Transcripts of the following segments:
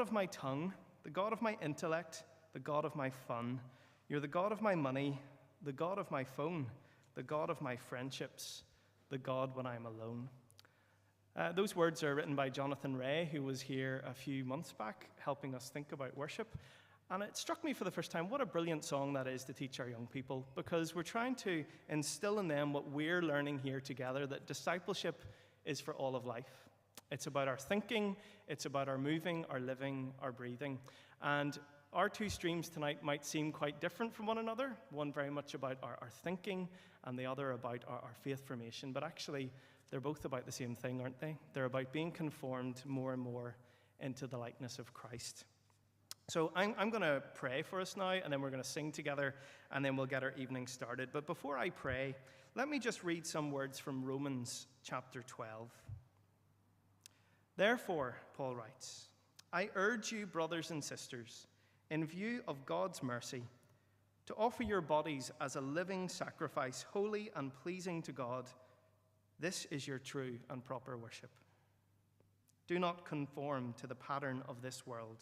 of my tongue, the God of my intellect, the God of my fun. You're the God of my money, the God of my phone, the God of my friendships, the God when I'm alone. Those words are written by Jonathan Ray, who was here a few months back helping us think about worship. And it struck me for the first time what a brilliant song that is to teach our young people, because we're trying to instill in them what we're learning here together, that discipleship is for all of life. It's about our thinking, it's about our moving, our living, our breathing. And our two streams tonight might seem quite different from one another, one very much about our thinking and the other about our faith formation, but actually they're both about the same thing, aren't they? They're about being conformed more and more into the likeness of Christ. So I'm going to pray for us now, and then we're going to sing together, and then we'll get our evening started. But before I pray, let me just read some words from Romans chapter 12. Therefore, Paul writes, I urge you, brothers and sisters, in view of God's mercy, to offer your bodies as a living sacrifice, holy and pleasing to God. This is your true and proper worship. Do not conform to the pattern of this world,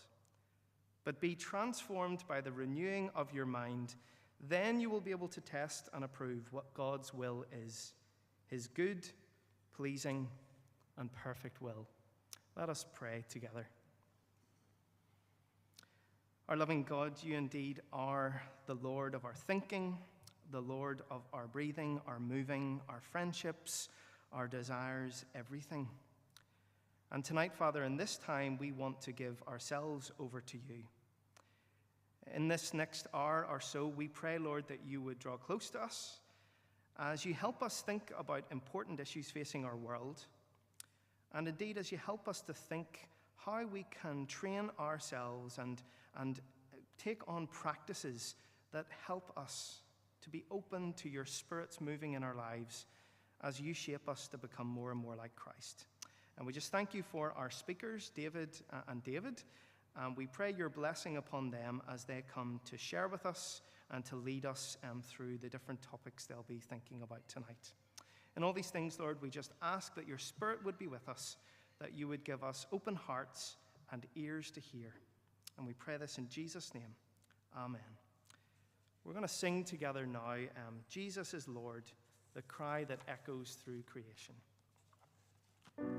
but be transformed by the renewing of your mind. Then you will be able to test and approve what God's will is, his good, pleasing, and perfect will. Let us pray together. Our loving God, you indeed are the Lord of our thinking, the Lord of our breathing, our moving, our friendships, our desires, everything. And tonight, Father, in this time, we want to give ourselves over to you. In this next hour or so, we pray, Lord, that you would draw close to us as you help us think about important issues facing our world, and indeed as you help us to think how we can train ourselves and take on practices that help us to be open to your Spirit's moving in our lives as you shape us to become more and more like Christ. And we just thank you for our speakers, David and David. We pray your blessing upon them as they come to share with us and to lead us through the different topics they'll be thinking about tonight. In all these things, Lord, we just ask that your Spirit would be with us, that you would give us open hearts and ears to hear. And we pray this in Jesus' name. Amen. We're going to sing together now, Jesus is Lord, the cry that echoes through creation. Son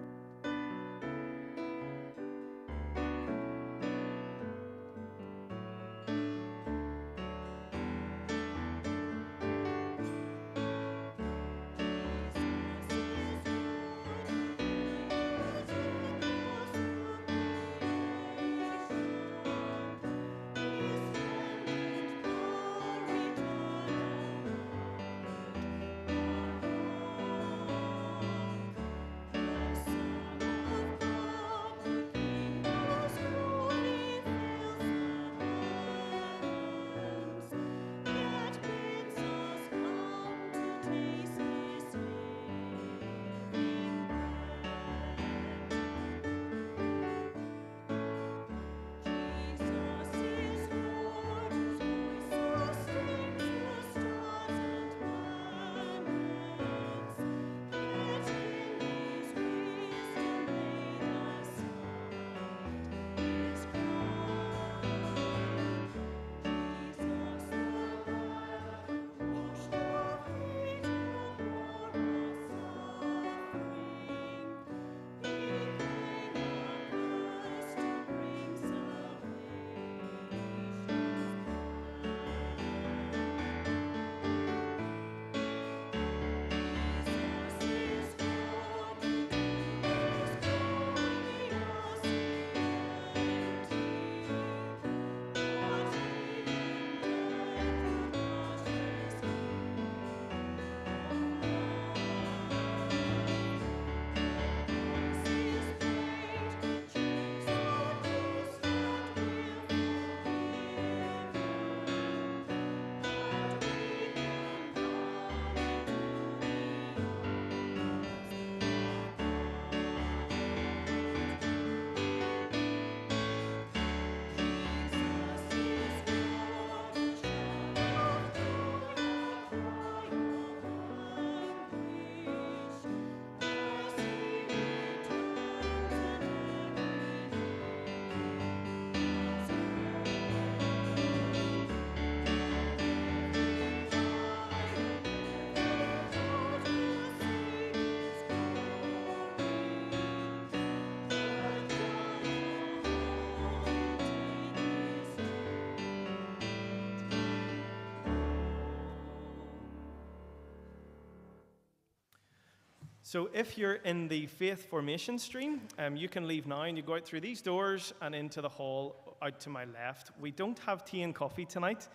So if you're in the faith formation stream, you can leave now and you go out through these doors and into the hall out to my left. We don't have tea and coffee tonight.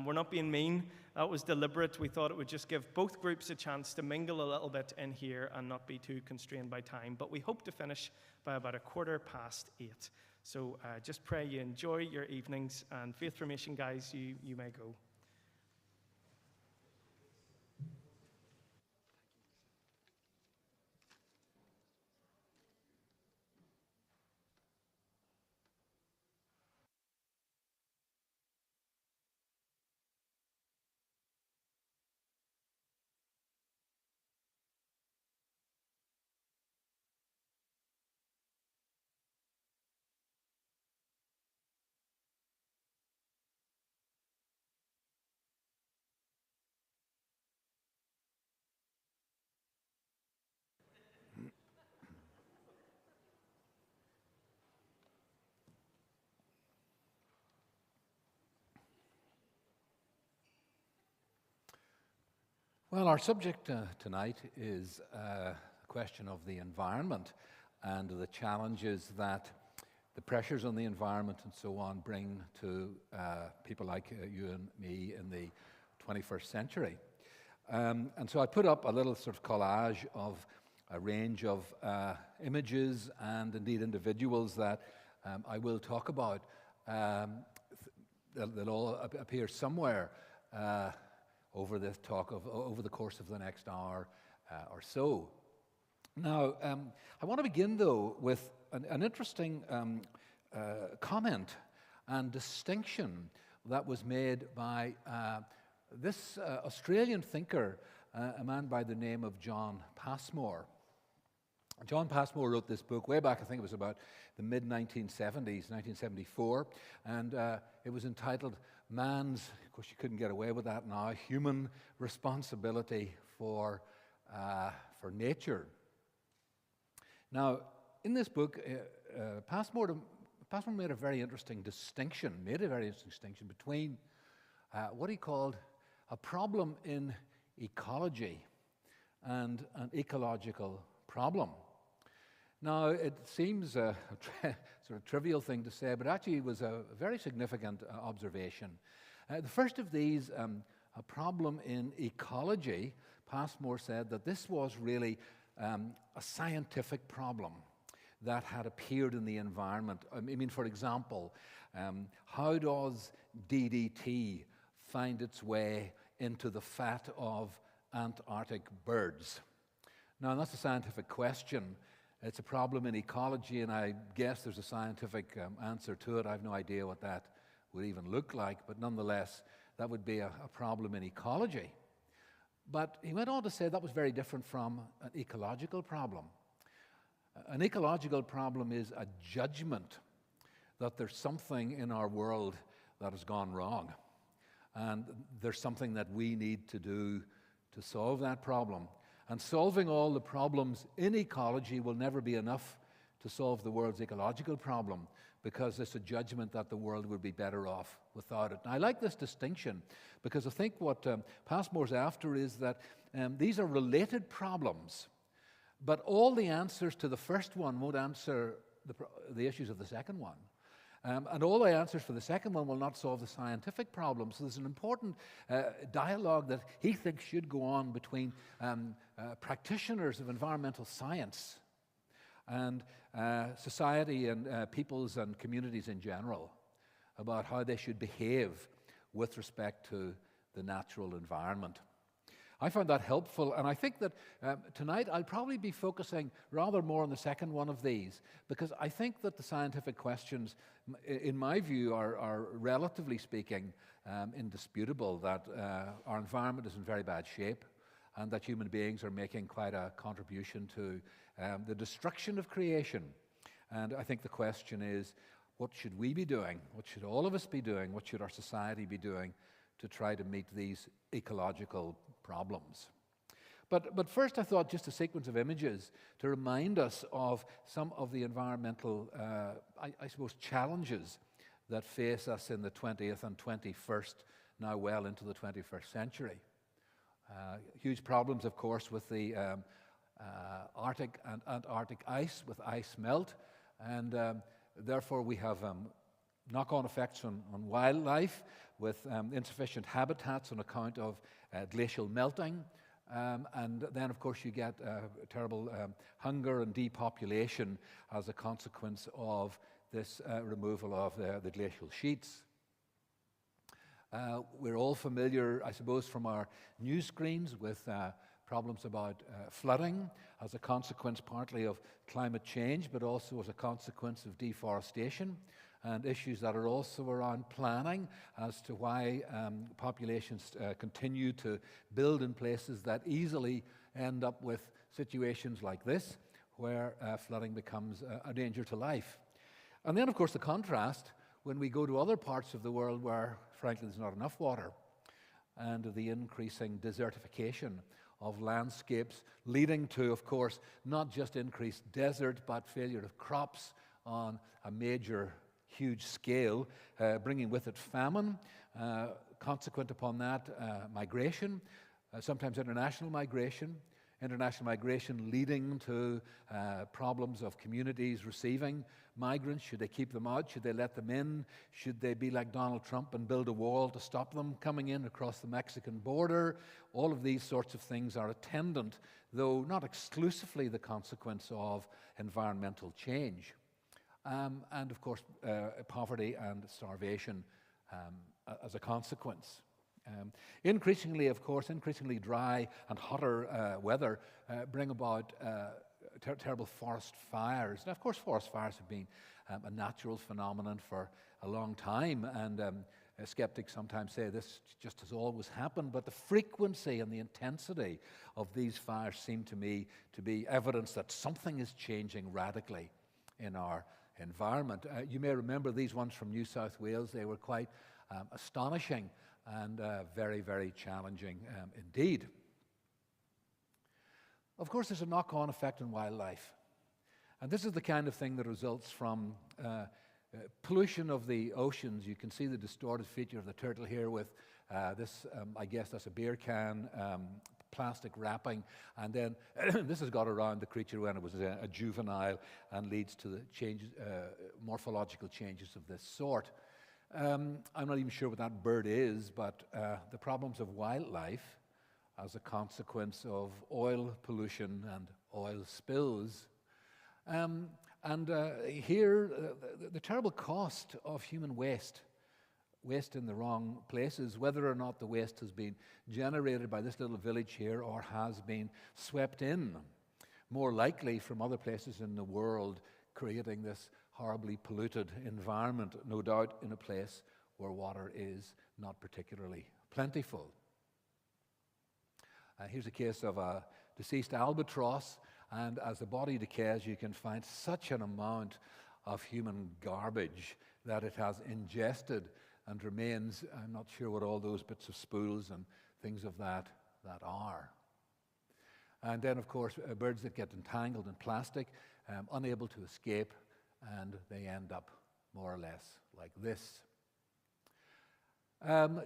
We're not being mean. That was deliberate. We thought it would just give both groups a chance to mingle a little bit in here and not be too constrained by time. But we hope to finish by about 8:15. So just pray you enjoy your evenings, and faith formation guys, you may go. Well, our subject tonight is a question of the environment and the challenges that the pressures on the environment and so on bring to people like you and me in the 21st century. And so I put up a little sort of collage of a range of images and indeed individuals that I will talk about. They'll all appear somewhere over this talk over the course of the next hour or so. Now, I want to begin, though, with an interesting comment and distinction that was made by this Australian thinker, a man by the name of John Passmore. John Passmore wrote this book way back, I think it was about the mid-1970s, 1974, and it was entitled Man's, of course you couldn't get away with that now, Human Responsibility for Nature. Now, in this book, Passmore made a very interesting distinction, between what he called a problem in ecology and an ecological problem. Now, it seems a sort of trivial thing to say, but actually it was a very significant observation. The first of these, a problem in ecology, Passmore said that this was really a scientific problem that had appeared in the environment. I mean, for example, how does DDT find its way into the fat of Antarctic birds? Now, that's a scientific question. It's a problem in ecology, and I guess there's a scientific answer to it. I have no idea what that would even look like, but nonetheless, that would be a problem in ecology. But he went on to say that was very different from an ecological problem. An ecological problem is a judgment that there's something in our world that has gone wrong, and there's something that we need to do to solve that problem. And solving all the problems in ecology will never be enough to solve the world's ecological problem, because it's a judgment that the world would be better off without it. And I like this distinction because I think what Passmore's after is that these are related problems, but all the answers to the first one won't answer the issues of the second one. And all the answers for the second one will not solve the scientific problem. So there's an important dialogue that he thinks should go on between practitioners of environmental science and society and peoples and communities in general about how they should behave with respect to the natural environment. I found that helpful, and I think that tonight I'll probably be focusing rather more on the second one of these, because I think that the scientific questions, in my view, are relatively speaking indisputable, that our environment is in very bad shape, and that human beings are making quite a contribution to the destruction of creation. And I think the question is, what should we be doing? What should all of us be doing? What should our society be doing to try to meet these ecological problems? But first I thought just a sequence of images to remind us of some of the environmental, I suppose, challenges that face us in the 20th and 21st, now well into the 21st century. Huge problems, of course, with the Arctic and Antarctic ice with ice melt, and therefore we have knock-on effects on wildlife with insufficient habitats on account of glacial melting. And then, of course, you get terrible hunger and depopulation as a consequence of this removal of the glacial sheets. We're all familiar, I suppose, from our news screens with problems about flooding as a consequence partly of climate change, but also as a consequence of deforestation, and issues that are also around planning as to why populations continue to build in places that easily end up with situations like this, where flooding becomes a danger to life. And then, of course, the contrast when we go to other parts of the world where, frankly, there's not enough water, and the increasing desertification of landscapes, leading to, of course, not just increased desert, but failure of crops on a major, huge scale, bringing with it famine, consequent upon that, migration, sometimes international migration leading to problems of communities receiving migrants. Should they keep them out? Should they let them in? Should they be like Donald Trump and build a wall to stop them coming in across the Mexican border? All of these sorts of things are attendant, though not exclusively the consequence of environmental change. And of course, poverty and starvation as a consequence. Increasingly dry and hotter weather bring about terrible forest fires. Now, of course, forest fires have been a natural phenomenon for a long time, and skeptics sometimes say this just has always happened, but the frequency and the intensity of these fires seem to me to be evidence that something is changing radically in our environment. You may remember these ones from New South Wales. They were quite astonishing and very, very challenging indeed. Of course, there's a knock-on effect on wildlife. And this is the kind of thing that results from pollution of the oceans. You can see the distorted feature of the turtle here with this, I guess that's a beer can, plastic wrapping, and then this has got around the creature when it was a juvenile and leads to the changes, morphological changes of this sort. I'm not even sure what that bird is, but the problems of wildlife as a consequence of oil pollution and oil spills. Here, the terrible cost of human waste in the wrong places, whether or not the waste has been generated by this little village here or has been swept in, more likely from other places in the world, creating this horribly polluted environment, no doubt in a place where water is not particularly plentiful. Here's a case of a deceased albatross, and as the body decays, you can find such an amount of human garbage that it has ingested and remains. I'm not sure what all those bits of spools and things of that are. And then, of course, birds that get entangled in plastic, unable to escape, and they end up more or less like this.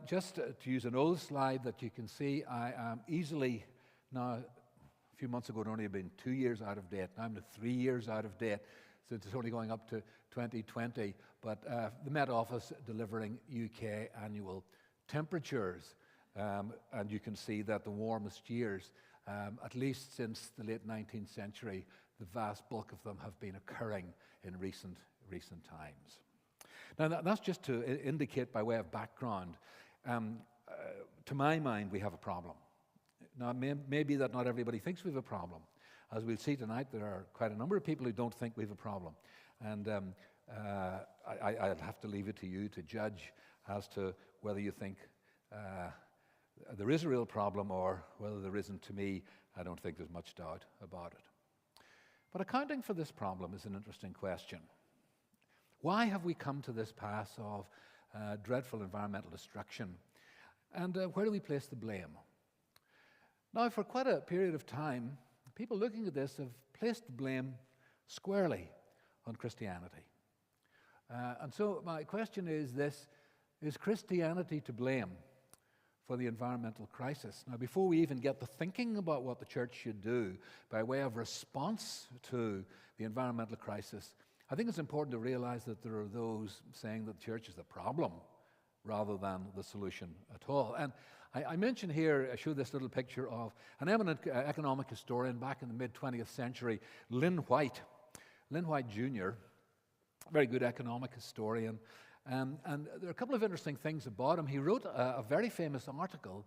Just to use an old slide that you can see, I am easily, now a few months ago it only had been 2 years out of date, now I'm 3 years out of date, since it's only going up to 2020, but the Met Office delivering UK annual temperatures, and you can see that the warmest years, at least since the late 19th century, the vast bulk of them have been occurring in recent times. Now, that's just to indicate by way of background. To my mind, we have a problem. Now, maybe that not everybody thinks we have a problem. As we'll see tonight, there are quite a number of people who don't think we have a problem. And I'll have to leave it to you to judge as to whether you think there is a real problem or whether there isn't. To me, I don't think there's much doubt about it. But accounting for this problem is an interesting question. Why have we come to this pass of dreadful environmental destruction? And where do we place the blame? Now, for quite a period of time, people looking at this have placed the blame squarely on Christianity. And so my question is this: is Christianity to blame for the environmental crisis. Now, before we even get to thinking about what the church should do by way of response to the environmental crisis, I think it's important to realize that there are those saying that the church is the problem rather than the solution at all. And I mentioned here, I show this little picture of an eminent economic historian back in the mid-20th century, Lynn White. Lynn White Jr., very good economic historian. And there are a couple of interesting things about him. He wrote a very famous article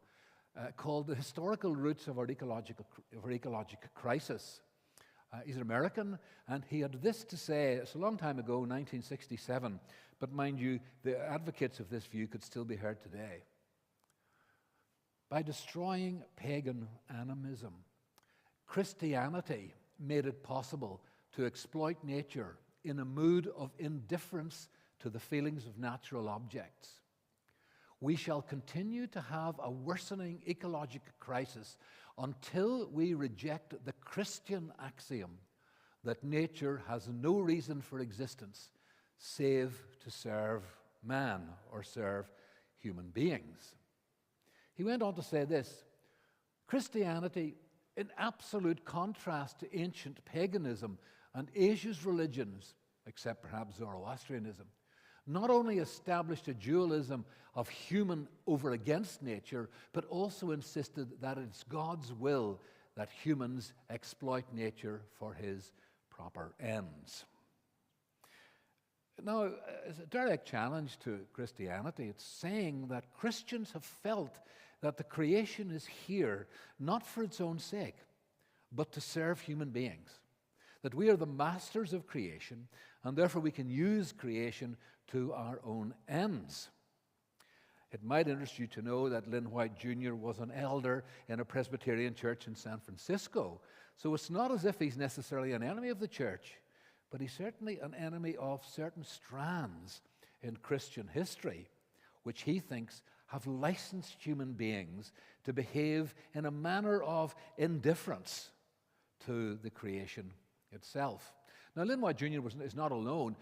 called The Historical Roots of Our Ecological Crisis. He's an American, and he had this to say. It's a long time ago, 1967, but mind you, the advocates of this view could still be heard today. By destroying pagan animism, Christianity made it possible to exploit nature in a mood of indifference to the feelings of natural objects. We shall continue to have a worsening ecological crisis until we reject the Christian axiom that nature has no reason for existence save to serve man or serve human beings. He went on to say this: Christianity, in absolute contrast to ancient paganism and Asia's religions, except perhaps Zoroastrianism, not only established a dualism of human over against nature, but also insisted that it's God's will that humans exploit nature for his proper ends. Now, as a direct challenge to Christianity, it's saying that Christians have felt that the creation is here not for its own sake, but to serve human beings. That we are the masters of creation, and therefore we can use creation to our own ends. It might interest you to know that Lynn White Jr. was an elder in a Presbyterian church in San Francisco. So it's not as if he's necessarily an enemy of the church, but he's certainly an enemy of certain strands in Christian history, which he thinks have licensed human beings to behave in a manner of indifference to the creation itself. Now, Lynn White Jr. is not alone.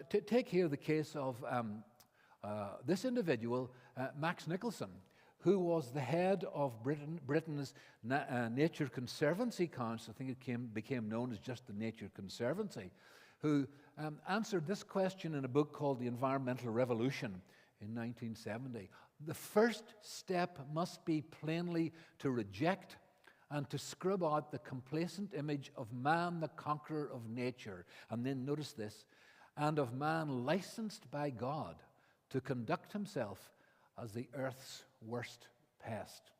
Take here the case of this individual, Max Nicholson, who was the head of Britain's Nature Conservancy Council. I think it became known as just the Nature Conservancy, who answered this question in a book called The Environmental Revolution in 1970. The first step must be plainly to reject and to scrub out the complacent image of man, the conqueror of nature. And then notice this, and of man licensed by God to conduct himself as the earth's worst pest.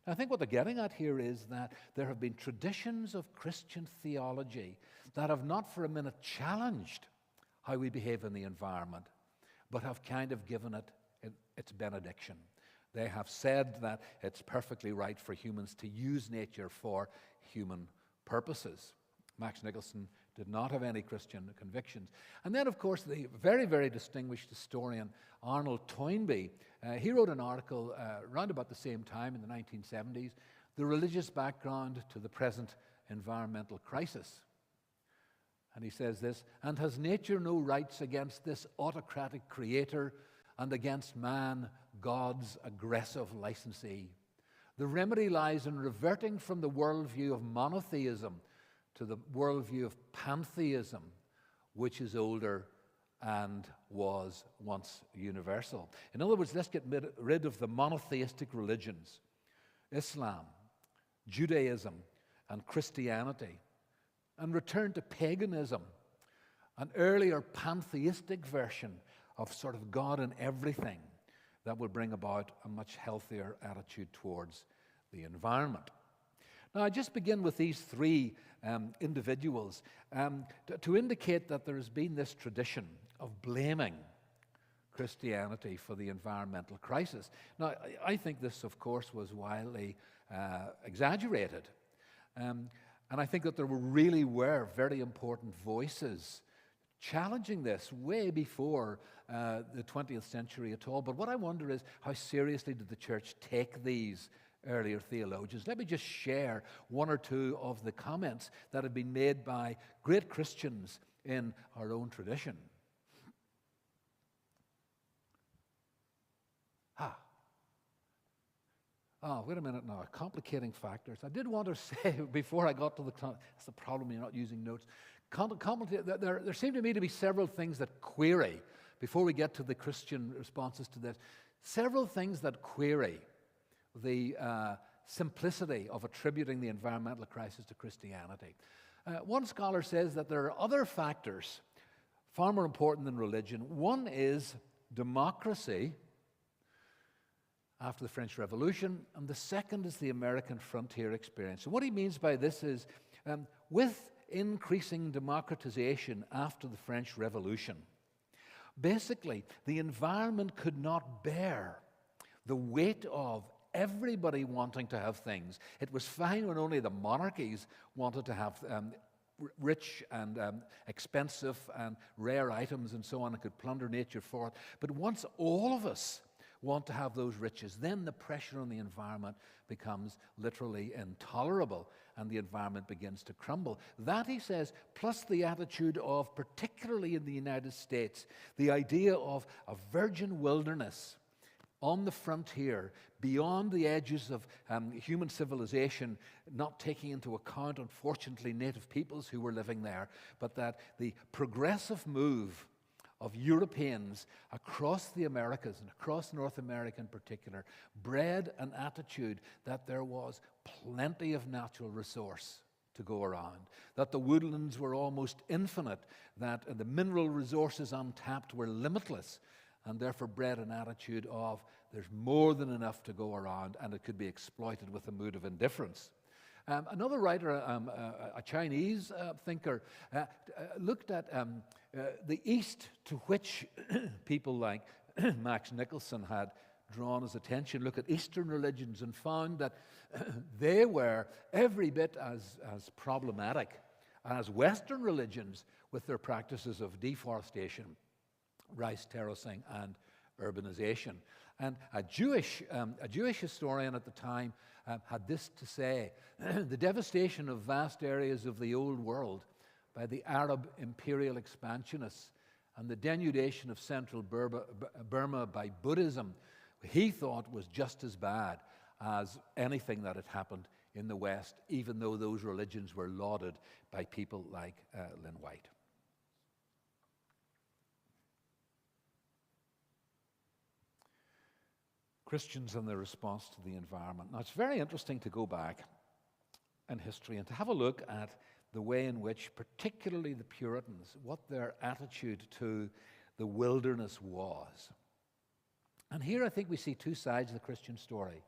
Now, I think what they're getting at here is that there have been traditions of Christian theology that have not for a minute challenged how we behave in the environment, but have kind of given it its benediction. They have said that it's perfectly right for humans to use nature for human purposes. Max Nicholson did not have any Christian convictions. And then, of course, the very, very distinguished historian Arnold Toynbee, he wrote an article around about the same time in the 1970s, The Religious Background to the Present Environmental Crisis. And he says this, and has nature no rights against this autocratic creator and against man, God's aggressive licensee? The remedy lies in reverting from the worldview of monotheism to the worldview of pantheism, which is older and was once universal. In other words, let's get rid of the monotheistic religions, Islam, Judaism, and Christianity, and return to paganism, an earlier pantheistic version of sort of God in everything that will bring about a much healthier attitude towards the environment. Now, I just begin with these three individuals to indicate that there has been this tradition of blaming Christianity for the environmental crisis. Now, I think this, of course, was wildly exaggerated. And I think that there really were very important voices challenging this way before the 20th century at all. But what I wonder is, how seriously did the church take these earlier theologians? Let me just share one or two of the comments that have been made by great Christians in our own tradition. Oh, wait a minute now, complicating factors. I did want to say before I got to that's the problem, you're not using notes. There seem to me to be several things that query, before we get to the Christian responses to this, several things that query the simplicity of attributing the environmental crisis to Christianity. One scholar says that there are other factors far more important than religion. One is democracy after the French Revolution, and the second is the American frontier experience. So what he means by this is, with increasing democratization after the French Revolution, basically the environment could not bear the weight of everybody wanting to have things. It was fine when only the monarchies wanted to have rich and expensive and rare items and so on, and could plunder nature for it. But once all of us want to have those riches, then the pressure on the environment becomes literally intolerable, and the environment begins to crumble. That, he says, plus the attitude of, particularly in the United States, the idea of a virgin wilderness on the frontier, beyond the edges of human civilization, not taking into account, unfortunately, native peoples who were living there, but that the progressive move of Europeans across the Americas and across North America in particular bred an attitude that there was plenty of natural resource to go around, that the woodlands were almost infinite, that the mineral resources untapped were limitless, and therefore bred an attitude of there's more than enough to go around and it could be exploited with a mood of indifference. Another writer, a Chinese thinker, looked at the East, to which people like Max Nicholson had drawn his attention, look at Eastern religions, and found that they were every bit as problematic as Western religions with their practices of deforestation, rice terracing, and urbanization. And a Jewish historian at the time had this to say: the devastation of vast areas of the old world by the Arab imperial expansionists and the denudation of central Burma by Buddhism, he thought was just as bad as anything that had happened in the West, even though those religions were lauded by people like Lynn White. Christians and their response to the environment. Now, it's very interesting to go back in history and to have a look at the way in which, particularly the Puritans, what their attitude to the wilderness was. And here I think we see two sides of the Christian story.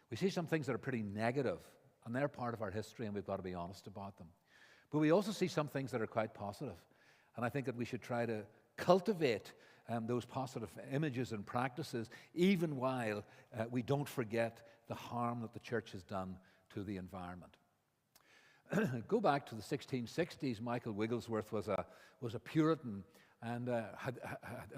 We see some things that are pretty negative, and they're part of our history, and we've got to be honest about them. But we also see some things that are quite positive, and I think that we should try to cultivate those positive images and practices, even while we don't forget the harm that the church has done to the environment. Go back to the 1660s. Michael Wigglesworth was a Puritan, and had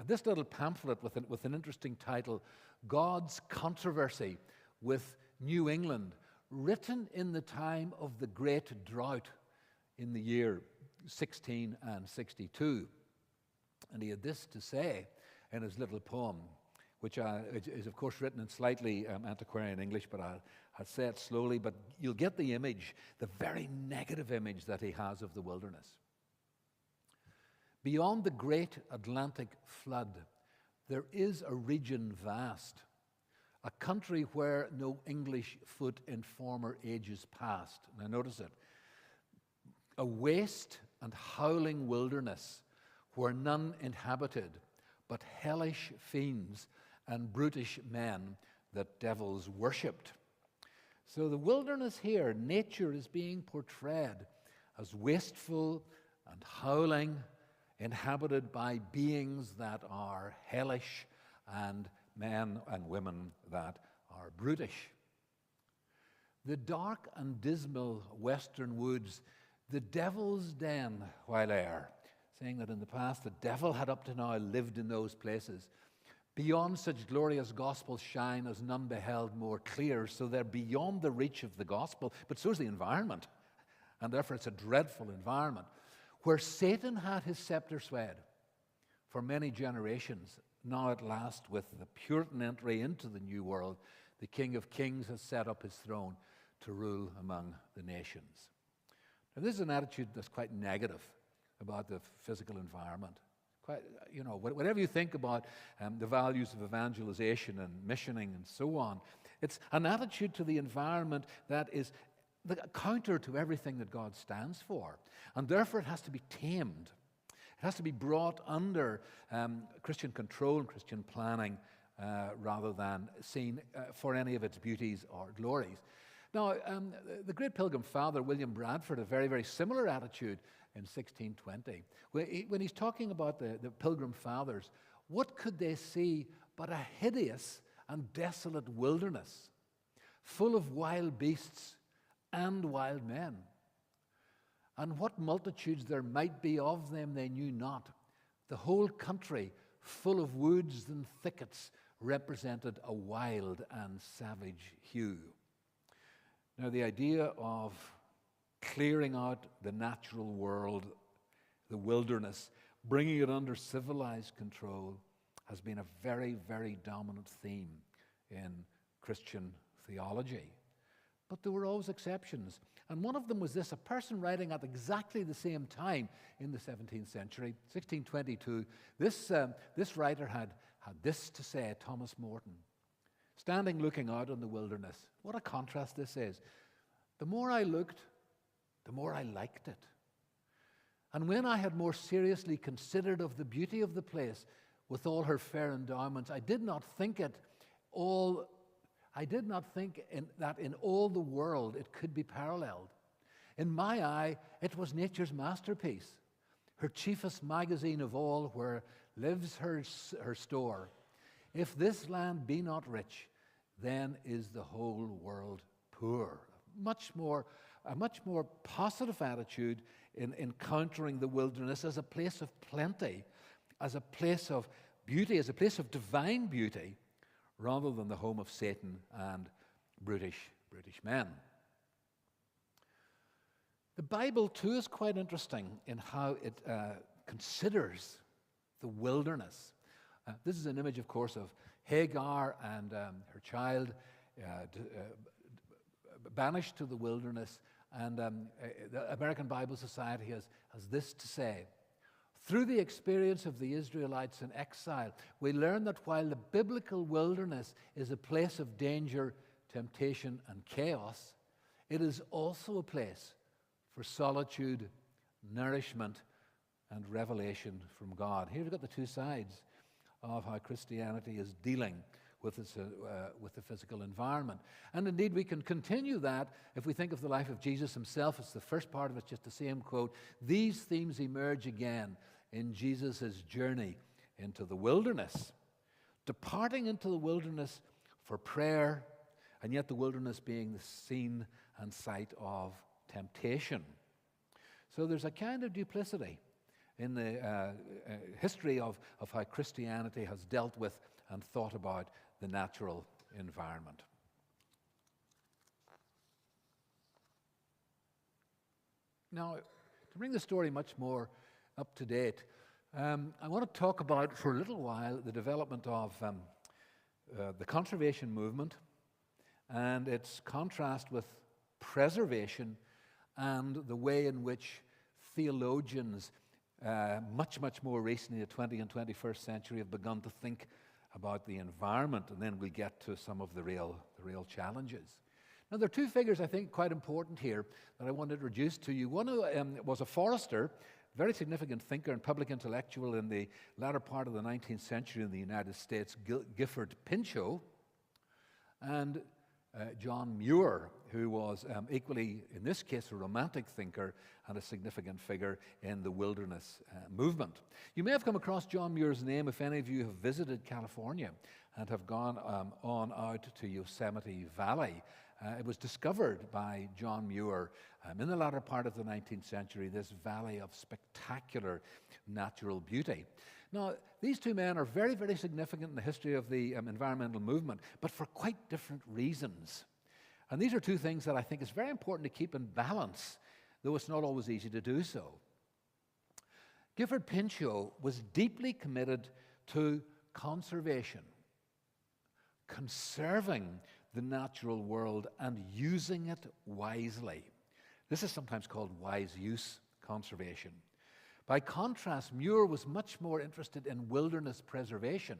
this little pamphlet with an interesting title, "God's Controversy with New England," written in the time of the Great Drought in the year 1662. And he had this to say in his little poem, which is of course written in slightly antiquarian English, but I'll say it slowly, but you'll get the image, the very negative image that he has of the wilderness. Beyond the great Atlantic flood, there is a region vast, a country where no English foot in former ages passed. Now notice it. A waste and howling wilderness where none inhabited, but hellish fiends and brutish men that devils worshipped. So the wilderness here, nature is being portrayed as wasteful and howling, inhabited by beings that are hellish and men and women that are brutish. The dark and dismal western woods, the devil's den while there, saying that in the past the devil had up to now lived in those places. Beyond such glorious gospel shine as none beheld more clear, so they're beyond the reach of the gospel, but so is the environment, and therefore it's a dreadful environment, where Satan had his scepter swayed for many generations. Now at last, with the Puritan entry into the New World, The King of Kings has set up his throne to rule among the nations. Now, this is an attitude that's quite negative about the physical environment. Quite, whatever you think about the values of evangelization and missioning and so on, it's an attitude to the environment that is the counter to everything that God stands for. And therefore, it has to be tamed. It has to be brought under Christian control and Christian planning rather than seen for any of its beauties or glories. Now, the great Pilgrim Father, William Bradford, a very, very similar attitude in 1620. When he's talking about the Pilgrim Fathers, what could they see but a hideous and desolate wilderness, full of wild beasts and wild men? And what multitudes there might be of them they knew not. The whole country, full of woods and thickets, represented a wild and savage hue. Now, the idea of clearing out the natural world, the wilderness, bringing it under civilized control, has been a very, very dominant theme in Christian theology. But there were always exceptions. And one of them was this: a person writing at exactly the same time in the 17th century, 1622, this writer had this to say, Thomas Morton, standing looking out on the wilderness. What a contrast this is. The more I looked, the more I liked it. And when I had more seriously considered of the beauty of the place with all her fair endowments, I did not think that in all the world it could be paralleled. In my eye, it was nature's masterpiece, her chiefest magazine of all, where lives her store. If this land be not rich, then is the whole world poor. A much more positive attitude in encountering the wilderness as a place of plenty, as a place of beauty, as a place of divine beauty, rather than the home of Satan and brutish men. The Bible, too, is quite interesting in how it considers the wilderness. This is an image, of course, of Hagar and her child banished to the wilderness. And the American Bible Society has this to say: through the experience of the Israelites in exile, we learn that while the biblical wilderness is a place of danger, temptation, and chaos, it is also a place for solitude, nourishment, and revelation from God. Here we've got the two sides of how Christianity is dealing with the physical environment. And indeed, we can continue that if we think of the life of Jesus himself. It's the first part of it, just the same quote. These themes emerge again in Jesus' journey into the wilderness, departing into the wilderness for prayer, and yet the wilderness being the scene and site of temptation. So there's a kind of duplicity in the history of how Christianity has dealt with and thought about the natural environment. Now, to bring the story much more up to date, I want to talk about for a little while the development of the conservation movement and its contrast with preservation and the way in which theologians much more recently, the 20th and 21st century, have begun to think about the environment, and then we'll get to some of the real challenges. Now, there are two figures I think quite important here that I want to introduce to you. One was a forester, very significant thinker and public intellectual in the latter part of the 19th century in the United States, Gifford Pinchot, and John Muir, who was equally, in this case, a romantic thinker and a significant figure in the wilderness movement. You may have come across John Muir's name if any of you have visited California and have gone on out to Yosemite Valley. It was discovered by John Muir in the latter part of the 19th century, this valley of spectacular natural beauty. Now, these two men are very, very significant in the history of the environmental movement, but for quite different reasons. And these are two things that I think is very important to keep in balance, though it's not always easy to do so. Gifford Pinchot was deeply committed to conservation, conserving the natural world and using it wisely. This is sometimes called wise use conservation. By contrast, Muir was much more interested in wilderness preservation,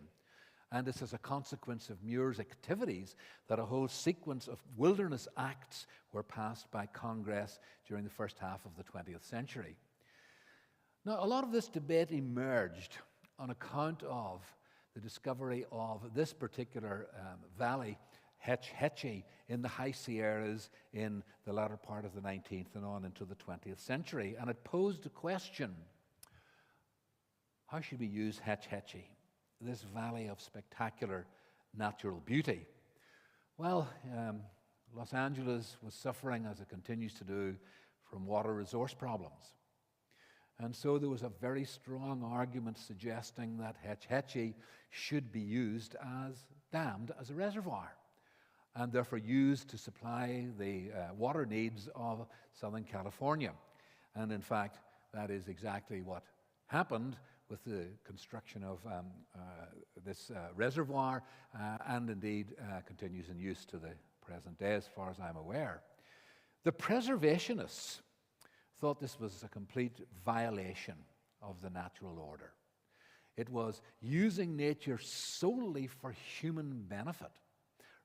and it's as a consequence of Muir's activities that a whole sequence of wilderness acts were passed by Congress during the first half of the 20th century. Now, a lot of this debate emerged on account of the discovery of this particular valley, Hetch Hetchy, in the High Sierras in the latter part of the 19th and on into the 20th century. And it posed a question: how should we use Hetch Hetchy, this valley of spectacular natural beauty? Well, Los Angeles was suffering, as it continues to do, from water resource problems. And so there was a very strong argument suggesting that Hetch Hetchy should be used dammed as a reservoir, and therefore used to supply the water needs of Southern California. And in fact, that is exactly what happened with the construction of this reservoir, and indeed continues in use to the present day, as far as I'm aware. The preservationists thought this was a complete violation of the natural order. It was using nature solely for human benefit,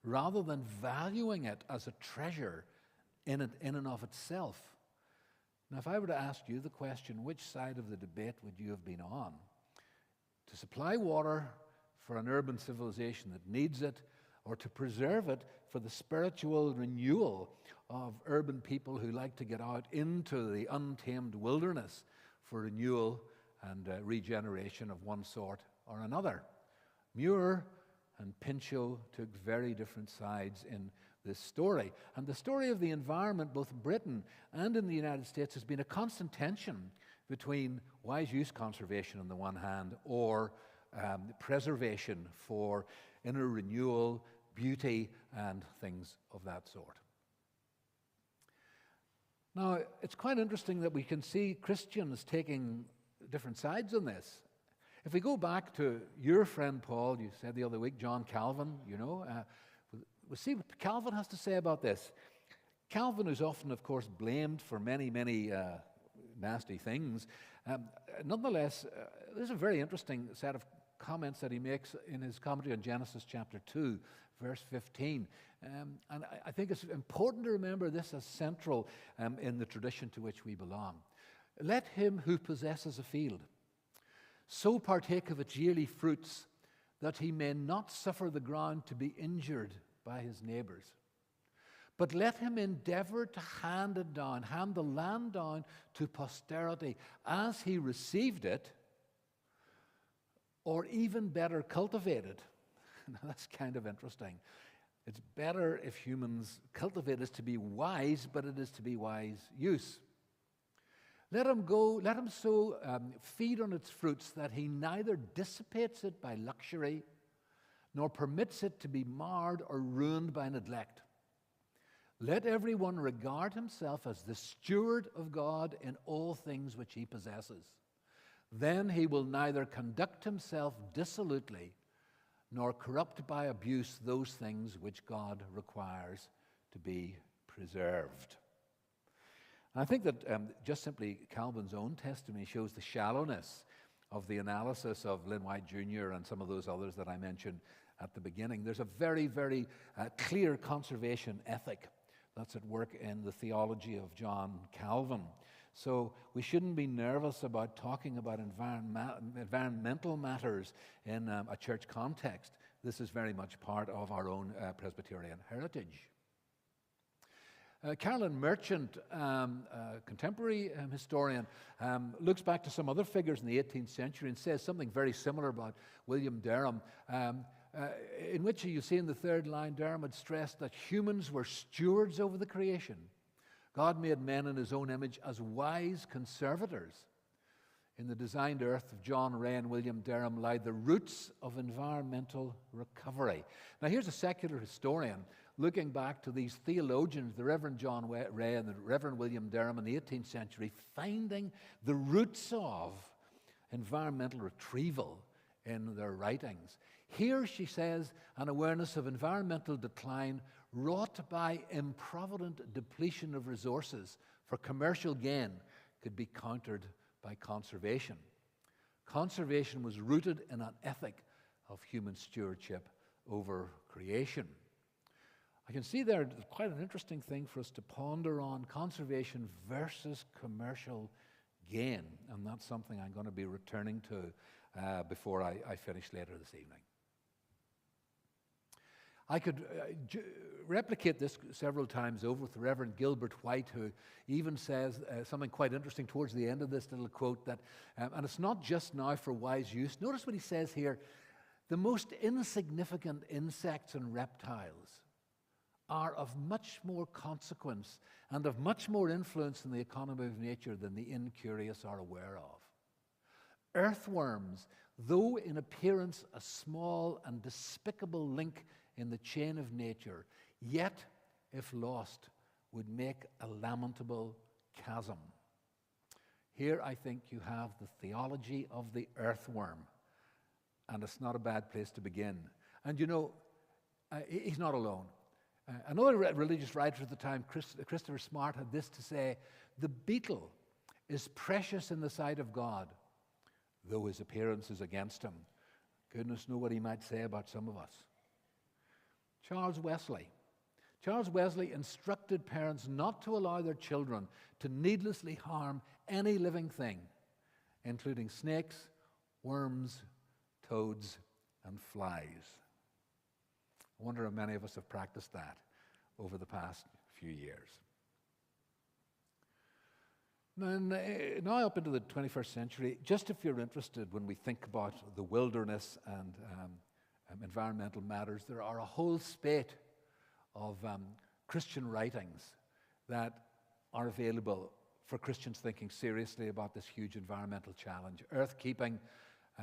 rather than valuing it as a treasure in and of itself. Now, if I were to ask you the question, which side of the debate would you have been on? To supply water for an urban civilization that needs it, or to preserve it for the spiritual renewal of urban people who like to get out into the untamed wilderness for renewal and regeneration of one sort or another? Muir and Pinchot took very different sides in this story. And the story of the environment, both in Britain and in the United States, has been a constant tension between wise use conservation on the one hand, or preservation for inner renewal, beauty, and things of that sort. Now, it's quite interesting that we can see Christians taking different sides on this. If we go back to your friend Paul, you said the other week, John Calvin, we'll see what Calvin has to say about this. Calvin is often, of course, blamed for many, many nasty things. Nonetheless, there's a very interesting set of comments that he makes in his commentary on Genesis chapter 2, verse 15. And I think it's important to remember this as central in the tradition to which we belong. Let him who possesses a field so partake of its yearly fruits, that he may not suffer the ground to be injured by his neighbors. But let him endeavor to hand the land down to posterity as he received it, or even better, cultivate it. Now, that's kind of interesting. It's better if humans cultivate it to be wise, but it is to be wise use. Let him so feed on its fruits that he neither dissipates it by luxury, nor permits it to be marred or ruined by neglect. Let everyone regard himself as the steward of God in all things which he possesses. Then he will neither conduct himself dissolutely, nor corrupt by abuse those things which God requires to be preserved. I think that just simply Calvin's own testimony shows the shallowness of the analysis of Lynn White Jr. and some of those others that I mentioned at the beginning. There's a very, very clear conservation ethic that's at work in the theology of John Calvin. So we shouldn't be nervous about talking about environmental matters in a church context. This is very much part of our own Presbyterian heritage. Carolyn Merchant, contemporary historian, looks back to some other figures in the 18th century and says something very similar about William Derham, in which you see in the third line, Derham had stressed that humans were stewards over the creation. God made men in his own image as wise conservators. In the designed earth of John Ray and William Derham lie the roots of environmental recovery. Now, here's a secular historian looking back to these theologians, the Reverend John Ray and the Reverend William Derham in the 18th century, finding the roots of environmental retrieval in their writings. Here, she says, an awareness of environmental decline wrought by improvident depletion of resources for commercial gain could be countered by conservation. Conservation was rooted in an ethic of human stewardship over creation. I can see there quite an interesting thing for us to ponder on: conservation versus commercial gain. And that's something I'm going to be returning to before I finish later this evening. I could replicate this several times over with the Reverend Gilbert White, who even says something quite interesting towards the end of this little quote, that, and it's not just now for wise use. Notice what he says here: the most insignificant insects and reptiles are of much more consequence and of much more influence in the economy of nature than the incurious are aware of. Earthworms, though in appearance a small and despicable link in the chain of nature, yet, if lost, would make a lamentable chasm. Here, I think you have the theology of the earthworm, and it's not a bad place to begin. And you know, he's not alone. Another religious writer at the time, Christopher Smart, had this to say: the beetle is precious in the sight of God, though his appearance is against him. Goodness knows what he might say about some of us. Charles Wesley instructed parents not to allow their children to needlessly harm any living thing, including snakes, worms, toads, and flies. I wonder how many of us have practiced that over the past few years. Now up into the 21st century, just if you're interested, when we think about the wilderness and environmental matters, there are a whole spate of Christian writings that are available for Christians thinking seriously about this huge environmental challenge. Earth-keeping,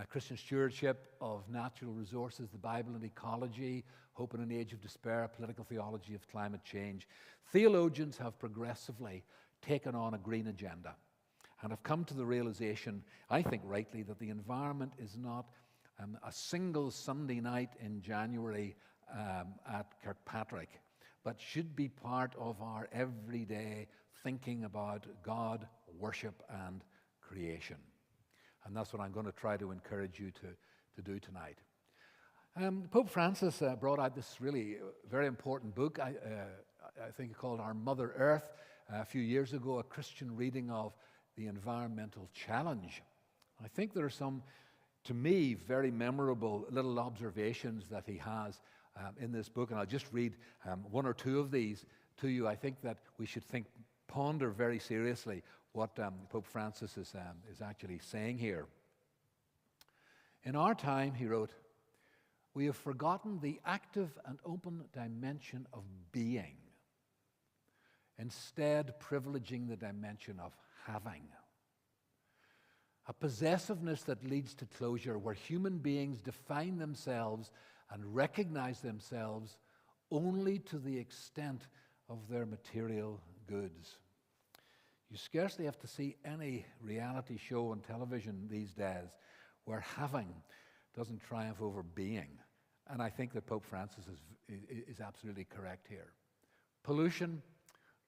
Christian stewardship of natural resources, the Bible and ecology, hope in an age of despair, political theology of climate change. Theologians have progressively taken on a green agenda and have come to the realization, I think rightly, that the environment is not a single Sunday night in January at Kirkpatrick, but should be part of our everyday thinking about God, worship, and creation. And that's what I'm going to try to encourage you to do tonight. Pope Francis brought out this really very important book, I think called Our Mother Earth, a few years ago, a Christian reading of the environmental challenge. I think there are some, to me, very memorable little observations that he has in this book, and I'll just read one or two of these to you. I think that we should ponder very seriously what Pope Francis is actually saying here. In our time, he wrote, we have forgotten the active and open dimension of being, instead privileging the dimension of having. A possessiveness that leads to closure, where human beings define themselves and recognize themselves only to the extent of their material goods. You scarcely have to see any reality show on television these days where having doesn't triumph over being. And I think that Pope Francis is absolutely correct here. Pollution,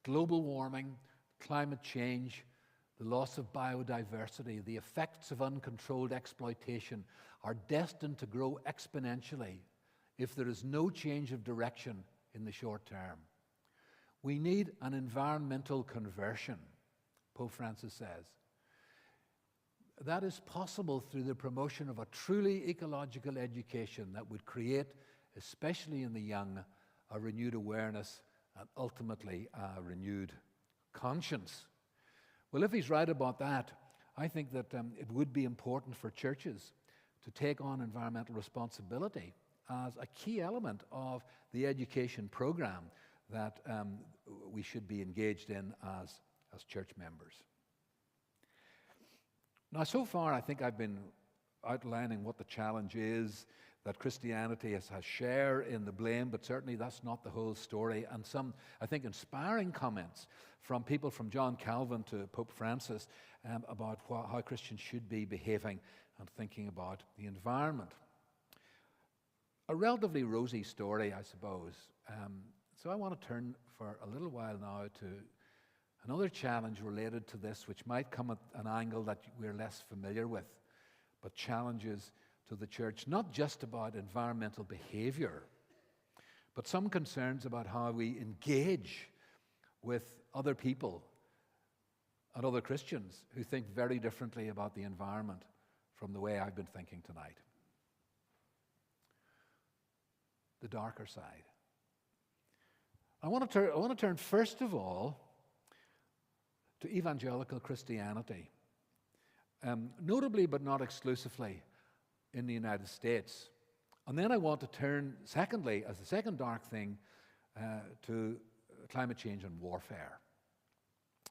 global warming, climate change, the loss of biodiversity, the effects of uncontrolled exploitation are destined to grow exponentially if there is no change of direction in the short term. We need an environmental conversion, Pope Francis says. That is possible through the promotion of a truly ecological education that would create, especially in the young, a renewed awareness and ultimately a renewed conscience. Well, if he's right about that, I think that it would be important for churches to take on environmental responsibility as a key element of the education program that we should be engaged in as church members. Now, so far, I think I've been outlining what the challenge is, that Christianity has share in the blame, but certainly that's not the whole story. And some, I think, inspiring comments from people from John Calvin to Pope Francis about how Christians should be behaving and thinking about the environment. A relatively rosy story, I suppose. So I want to turn for a little while now to another challenge related to this, which might come at an angle that we're less familiar with, but challenges to the church, not just about environmental behavior, but some concerns about how we engage with other people and other Christians who think very differently about the environment from the way I've been thinking tonight. The darker side. I want to turn first of all to evangelical Christianity, notably but not exclusively in the United States. And then I want to turn, secondly, as the second dark thing, to climate change and warfare,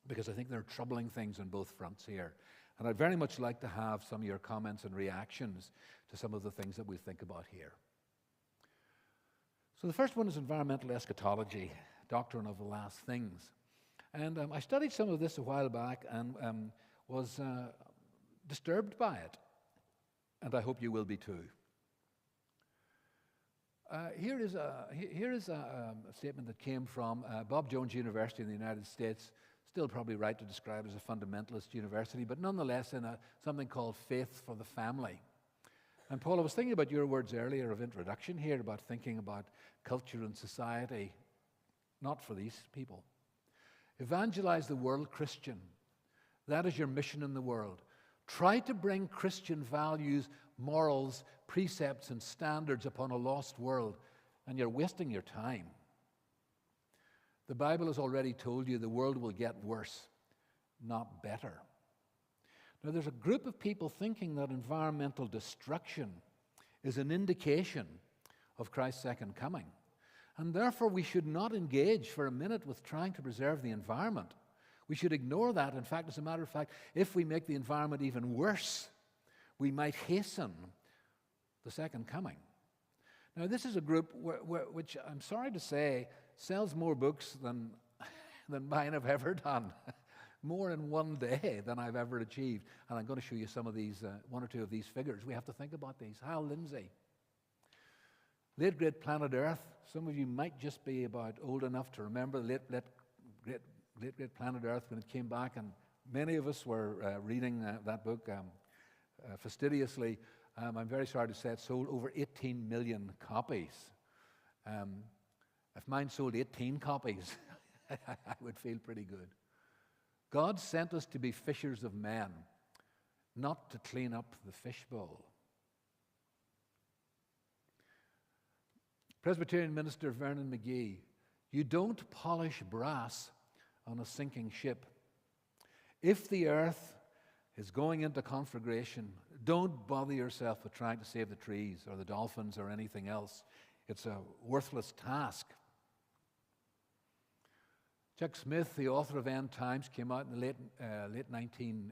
because I think there are troubling things on both fronts here. And I'd very much like to have some of your comments and reactions to some of the things that we think about here. So the first one is environmental eschatology, doctrine of the last things. And I studied some of this a while back and was disturbed by it. And I hope you will be too. Here is a statement that came from Bob Jones University in the United States. Still probably right to describe as a fundamentalist university, but nonetheless in something called Faith for the Family. And Paul, I was thinking about your words earlier of introduction here about thinking about culture and society, not for these people. Evangelize the world Christian. That is your mission in the world. Try to bring Christian values, morals, precepts, and standards upon a lost world, and you're wasting your time. The Bible has already told you the world will get worse, not better. Now, there's a group of people thinking that environmental destruction is an indication of Christ's second coming. And therefore, we should not engage for a minute with trying to preserve the environment. We should ignore that. In fact, as a matter of fact, if we make the environment even worse, we might hasten the second coming. Now, this is a group which, I'm sorry to say, sells more books than mine have ever done. More in one day than I've ever achieved. And I'm going to show you some of these, one or two of these figures. We have to think about these. Hal Lindsey. Late great Planet Earth. Some of you might just be about old enough to remember late great Planet Earth when it came back, and many of us were reading that book fastidiously. I'm very sorry to say it sold over 18 million copies. If mine sold 18 copies, I would feel pretty good. God sent us to be fishers of men, not to clean up the fishbowl. Presbyterian minister Vernon McGee, you don't polish brass on a sinking ship. If the earth is going into conflagration, don't bother yourself with trying to save the trees or the dolphins or anything else. It's a worthless task. Chuck Smith, the author of End Times, came out in the late 1900s,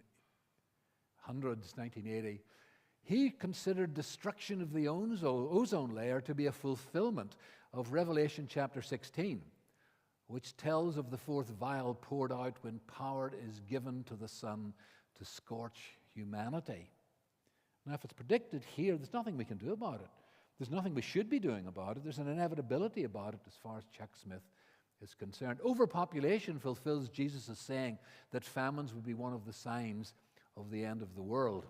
1980. He considered destruction of the ozone layer to be a fulfillment of Revelation chapter 16, which tells of the fourth vial poured out when power is given to the sun to scorch humanity. Now, if it's predicted here, there's nothing we can do about it. There's nothing we should be doing about it. There's an inevitability about it as far as Chuck Smith is concerned. Overpopulation fulfills Jesus' saying that famines would be one of the signs of the end of the world.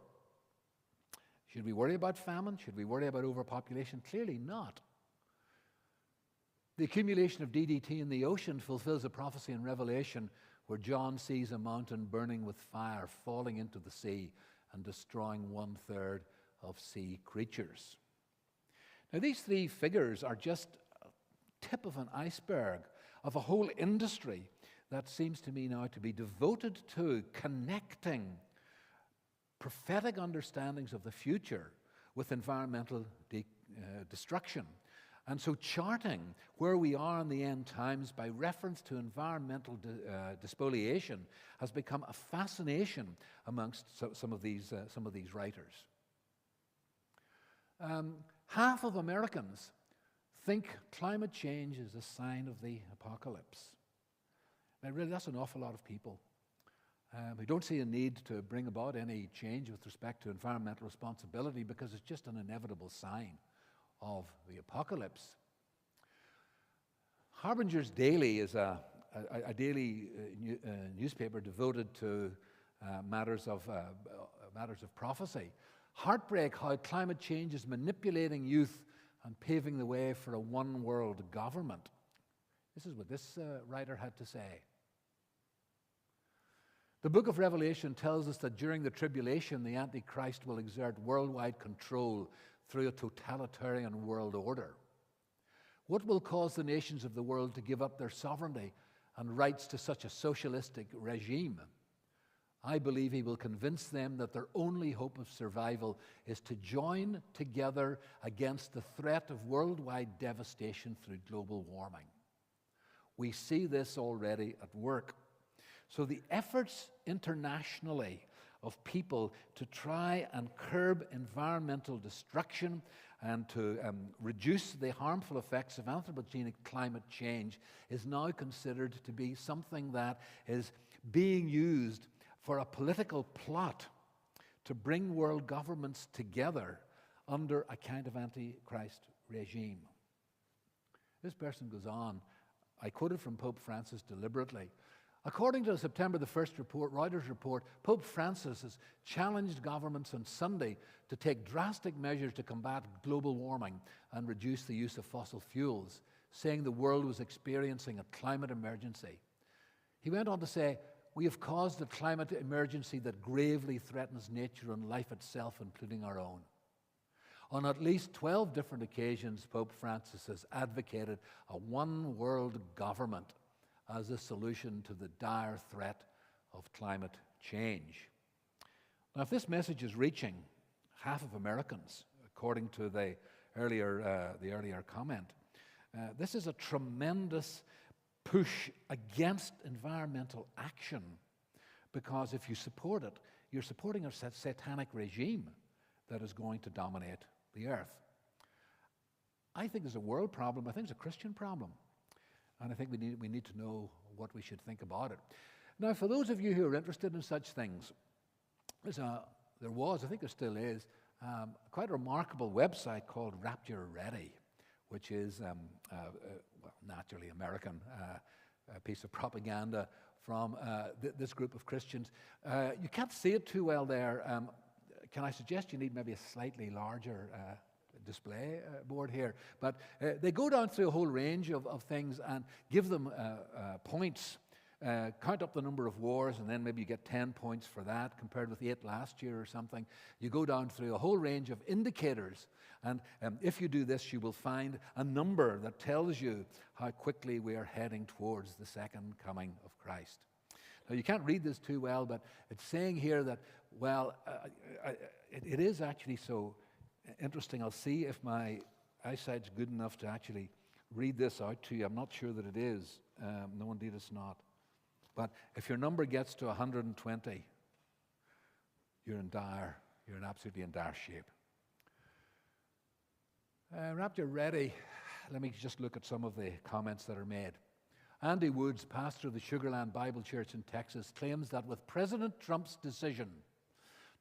Should we worry about famine? Should we worry about overpopulation? Clearly not. The accumulation of DDT in the ocean fulfills a prophecy in Revelation where John sees a mountain burning with fire falling into the sea and destroying 1/3 of sea creatures. Now, these three figures are just a tip of an iceberg of a whole industry that seems to me now to be devoted to connecting prophetic understandings of the future with environmental destruction. And so charting where we are in the end times by reference to environmental despoliation has become a fascination amongst some of these writers. Half of Americans think climate change is a sign of the apocalypse. Now, really, that's an awful lot of people. We don't see a need to bring about any change with respect to environmental responsibility because it's just an inevitable sign of the apocalypse. Harbinger's Daily is a daily newspaper devoted to matters of prophecy. Heartbreak how climate change is manipulating youth and paving the way for a one-world government. This is what this writer had to say. The book of Revelation tells us that during the tribulation, the Antichrist will exert worldwide control through a totalitarian world order. What will cause the nations of the world to give up their sovereignty and rights to such a socialistic regime? I believe he will convince them that their only hope of survival is to join together against the threat of worldwide devastation through global warming. We see this already at work. So the efforts internationally of people to try and curb environmental destruction and to reduce the harmful effects of anthropogenic climate change is now considered to be something that is being used for a political plot to bring world governments together under a kind of Antichrist regime. This person goes on. I quoted from Pope Francis deliberately. According to a September the 1st report, Reuters report, Pope Francis has challenged governments on Sunday to take drastic measures to combat global warming and reduce the use of fossil fuels, saying the world was experiencing a climate emergency. He went on to say, "We have caused a climate emergency that gravely threatens nature and life itself, including our own." On at least 12 different occasions, Pope Francis has advocated a one-world government as a solution to the dire threat of climate change. Now, if this message is reaching half of Americans, according to the earlier comment, this is a tremendous push against environmental action, because if you support it, you're supporting a satanic regime that is going to dominate the earth. I think there's a world problem. I think it's a Christian problem. And I think we need to know what we should think about it. Now, for those of you who are interested in such things, there was, I think there still is, quite a remarkable website called Rapture Ready, which is, naturally American, a piece of propaganda from this group of Christians. You can't see it too well there. Can I suggest you need maybe a slightly larger display board here? But they go down through a whole range of things and give them points. Count up the number of wars, and then maybe you get 10 points for that compared with 8 last year or something. You go down through a whole range of indicators, and if you do this, you will find a number that tells you how quickly we are heading towards the second coming of Christ. Now, you can't read this too well, but it's saying here that, well, it is actually so interesting. I'll see if my eyesight's good enough to actually read this out to you. I'm not sure that it is. No, indeed it's not. But if your number gets to 120, you're absolutely in dire shape. Rapture Ready, let me just look at some of the comments that are made. Andy Woods, pastor of the Sugarland Bible Church in Texas, claims that with President Trump's decision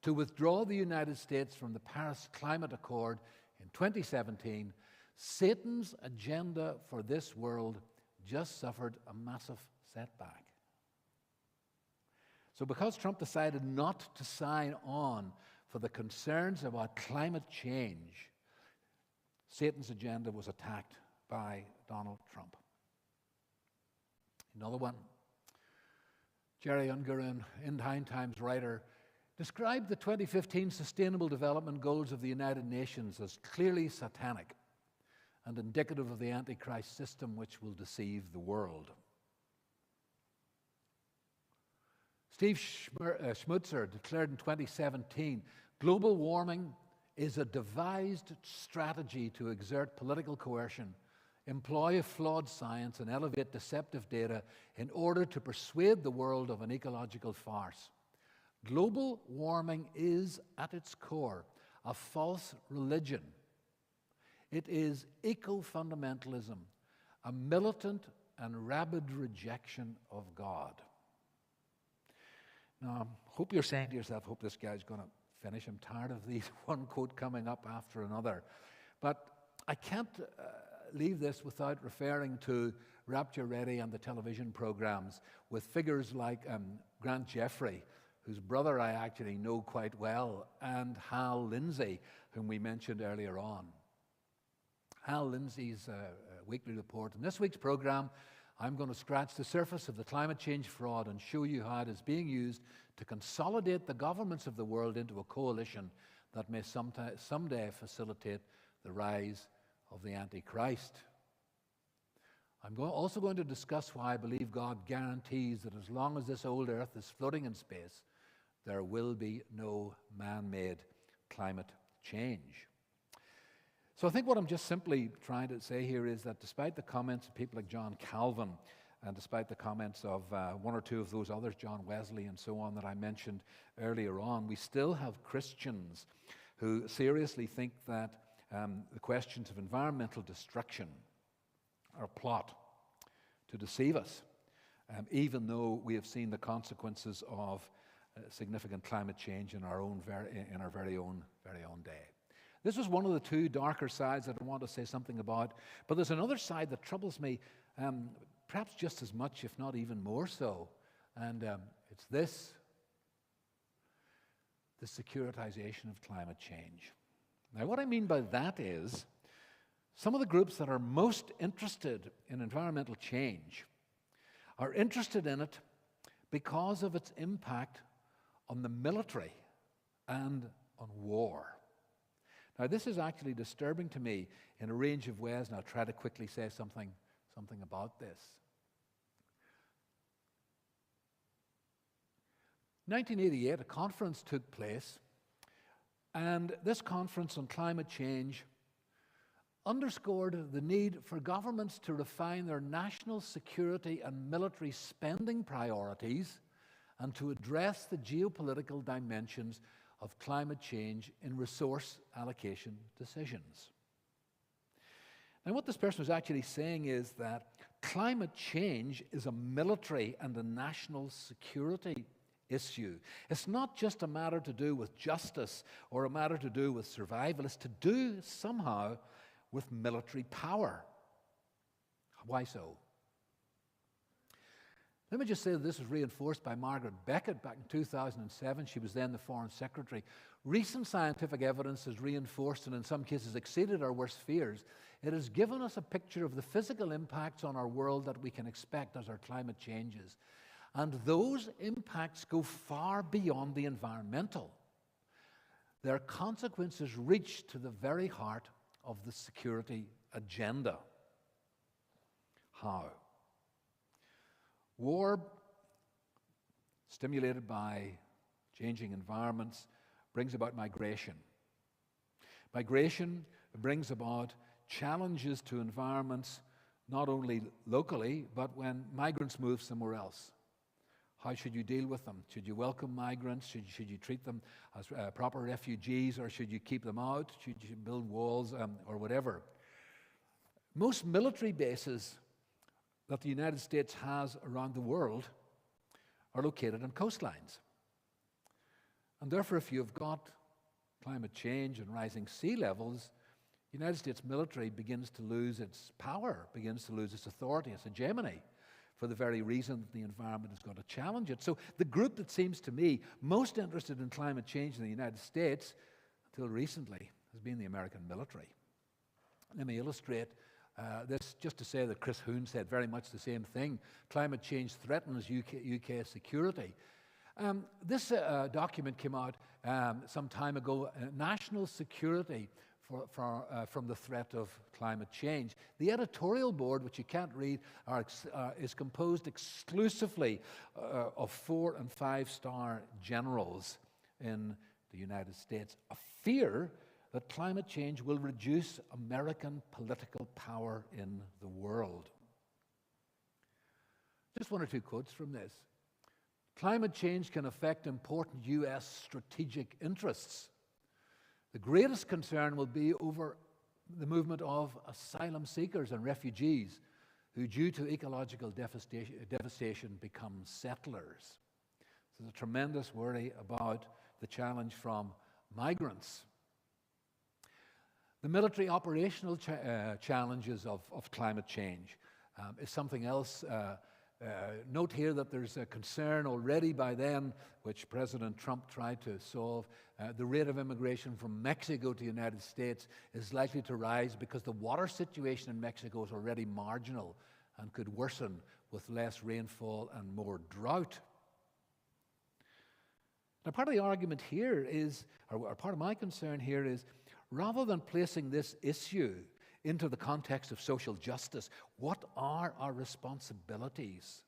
to withdraw the United States from the Paris Climate Accord in 2017, Satan's agenda for this world just suffered a massive setback. So because Trump decided not to sign on for the concerns about climate change, Satan's agenda was attacked by Donald Trump. Another one, Jerry Ungerin, End Times writer, described the 2015 Sustainable Development Goals of the United Nations as clearly satanic and indicative of the Antichrist system which will deceive the world. Steve Schmutzer declared in 2017, global warming is a devised strategy to exert political coercion, employ a flawed science, and elevate deceptive data in order to persuade the world of an ecological farce. Global warming is, at its core, a false religion. It is eco-fundamentalism, a militant and rabid rejection of God. Now, I hope you're saying to yourself, hope this guy's going to finish. I'm tired of these one quote coming up after another. But I can't leave this without referring to Rapture Ready and the television programs with figures like Grant Jeffrey, whose brother I actually know quite well, and Hal Lindsey, whom we mentioned earlier on. Hal Lindsey's weekly report. In this week's program, I'm going to scratch the surface of the climate change fraud and show you how it is being used to consolidate the governments of the world into a coalition that may someday facilitate the rise of the Antichrist. I'm also going to discuss why I believe God guarantees that as long as this old earth is floating in space, there will be no man-made climate change. So I think what I'm just simply trying to say here is that despite the comments of people like John Calvin, and despite the comments of one or two of those others, John Wesley and so on, that I mentioned earlier on, we still have Christians who seriously think that the questions of environmental destruction are a plot to deceive us, even though we have seen the consequences of significant climate change in our very own day. This was one of the two darker sides that I want to say something about, but there's another side that troubles me, perhaps just as much, if not even more so, and it's the securitization of climate change. Now, what I mean by that is some of the groups that are most interested in environmental change are interested in it because of its impact on the military and on war. Now, this is actually disturbing to me in a range of ways, and I'll try to quickly say something about this. 1988, a conference took place, and this conference on climate change underscored the need for governments to refine their national security and military spending priorities and to address the geopolitical dimensions of climate change in resource allocation decisions. And what this person was actually saying is that climate change is a military and a national security issue. It's not just a matter to do with justice or a matter to do with survival. It's to do somehow with military power. Why so? Let me just say that this was reinforced by Margaret Beckett back in 2007. She was then the Foreign Secretary. Recent scientific evidence has reinforced and in some cases exceeded our worst fears. It has given us a picture of the physical impacts on our world that we can expect as our climate changes. And those impacts go far beyond the environmental. Their consequences reach to the very heart of the security agenda. How? War, stimulated by changing environments, brings about migration. Migration brings about challenges to environments, not only locally, but when migrants move somewhere else. How should you deal with them? Should you welcome migrants? Should you treat them as proper refugees, or should you keep them out? Should you build walls or whatever? Most military bases that the United States has around the world are located on coastlines. And therefore, if you've got climate change and rising sea levels, the United States military begins to lose its power, begins to lose its authority, its hegemony, for the very reason that the environment is going to challenge it. So the group that seems to me most interested in climate change in the United States, until recently, has been the American military. Let me illustrate this just to say that Chris Hoon said very much the same thing. Climate change threatens UK security. This document came out some time ago, National Security from the threat of climate change. The editorial board, which you can't read, is composed exclusively of 4- and 5-star generals in the United States. A fear that climate change will reduce American political power in the world. Just one or two quotes from this. Climate change can affect important U.S. strategic interests. The greatest concern will be over the movement of asylum seekers and refugees who, due to ecological devastation, become settlers. There's a tremendous worry about the challenge from migrants. The military operational challenges of climate change is something else. Note here that there's a concern already by then, which President Trump tried to solve. The rate of immigration from Mexico to the United States is likely to rise because the water situation in Mexico is already marginal and could worsen with less rainfall and more drought. Now, part of the argument here is, or part of my concern here is, rather than placing this issue into the context of social justice, what are our responsibilities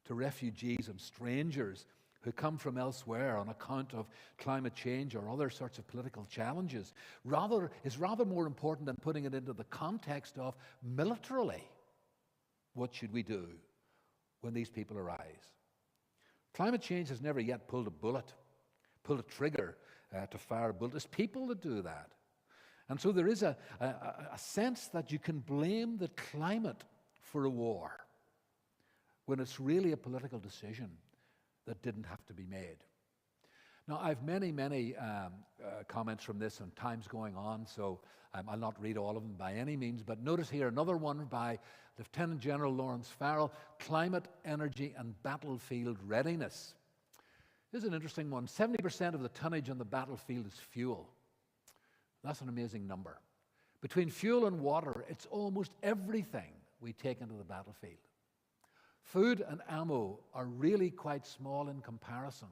to refugees and strangers who come from elsewhere on account of climate change or other sorts of political challenges? Is rather more important than putting it into the context of militarily, what should we do when these people arise? Climate change has never yet pulled a trigger to fire a bullet. It's people that do that. And so there is a sense that you can blame the climate for a war when it's really a political decision that didn't have to be made. Now, I've many comments from this, and time's going on, so I'll not read all of them by any means, but notice here another one by Lieutenant General Lawrence Farrell, Climate, Energy and Battlefield Readiness. This is an interesting one. 70% of the tonnage on the battlefield is fuel. That's an amazing number. Between fuel and water, it's almost everything we take into the battlefield. Food and ammo are really quite small in comparison.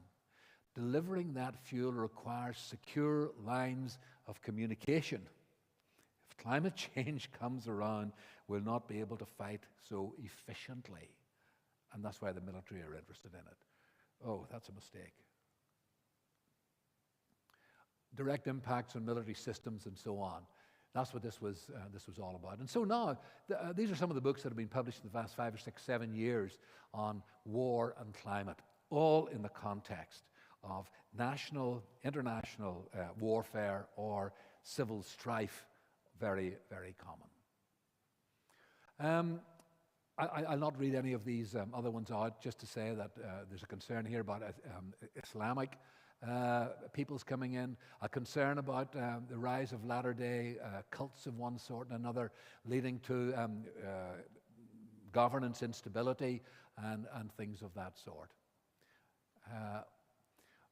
Delivering that fuel requires secure lines of communication. If climate change comes around, we'll not be able to fight so efficiently. And that's why the military are interested in it. Oh, that's a mistake. Direct impacts on military systems and so on. That's what this was all about. And so now, these are some of the books that have been published in the past 5 or 6, 7 years on war and climate, all in the context of national, international warfare or civil strife, very, very common. I'll not read any of these other ones out, just to say that there's a concern here about Islamic peoples coming in, a concern about the rise of latter-day cults of one sort and another, leading to governance instability and things of that sort.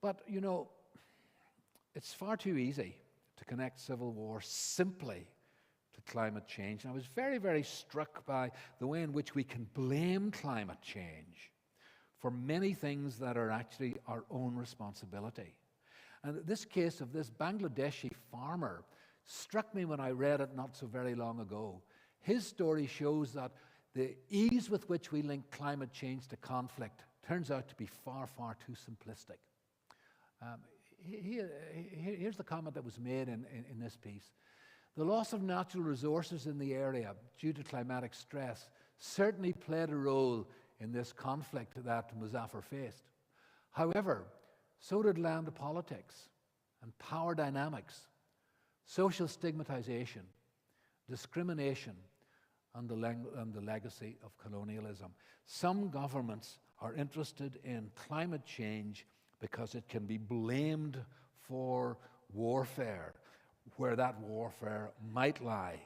But, you know, it's far too easy to connect civil war simply to climate change. And I was very, very struck by the way in which we can blame climate change for many things that are actually our own responsibility. And this case of this Bangladeshi farmer struck me when I read it not so very long ago. His story shows that the ease with which we link climate change to conflict turns out to be far, far too simplistic. Here's the comment that was made in this piece. The loss of natural resources in the area due to climatic stress certainly played a role in this conflict that Muzaffar faced. However, so did land politics and power dynamics, social stigmatization, discrimination, and the legacy of colonialism. Some governments are interested in climate change because it can be blamed for warfare, where that warfare might lie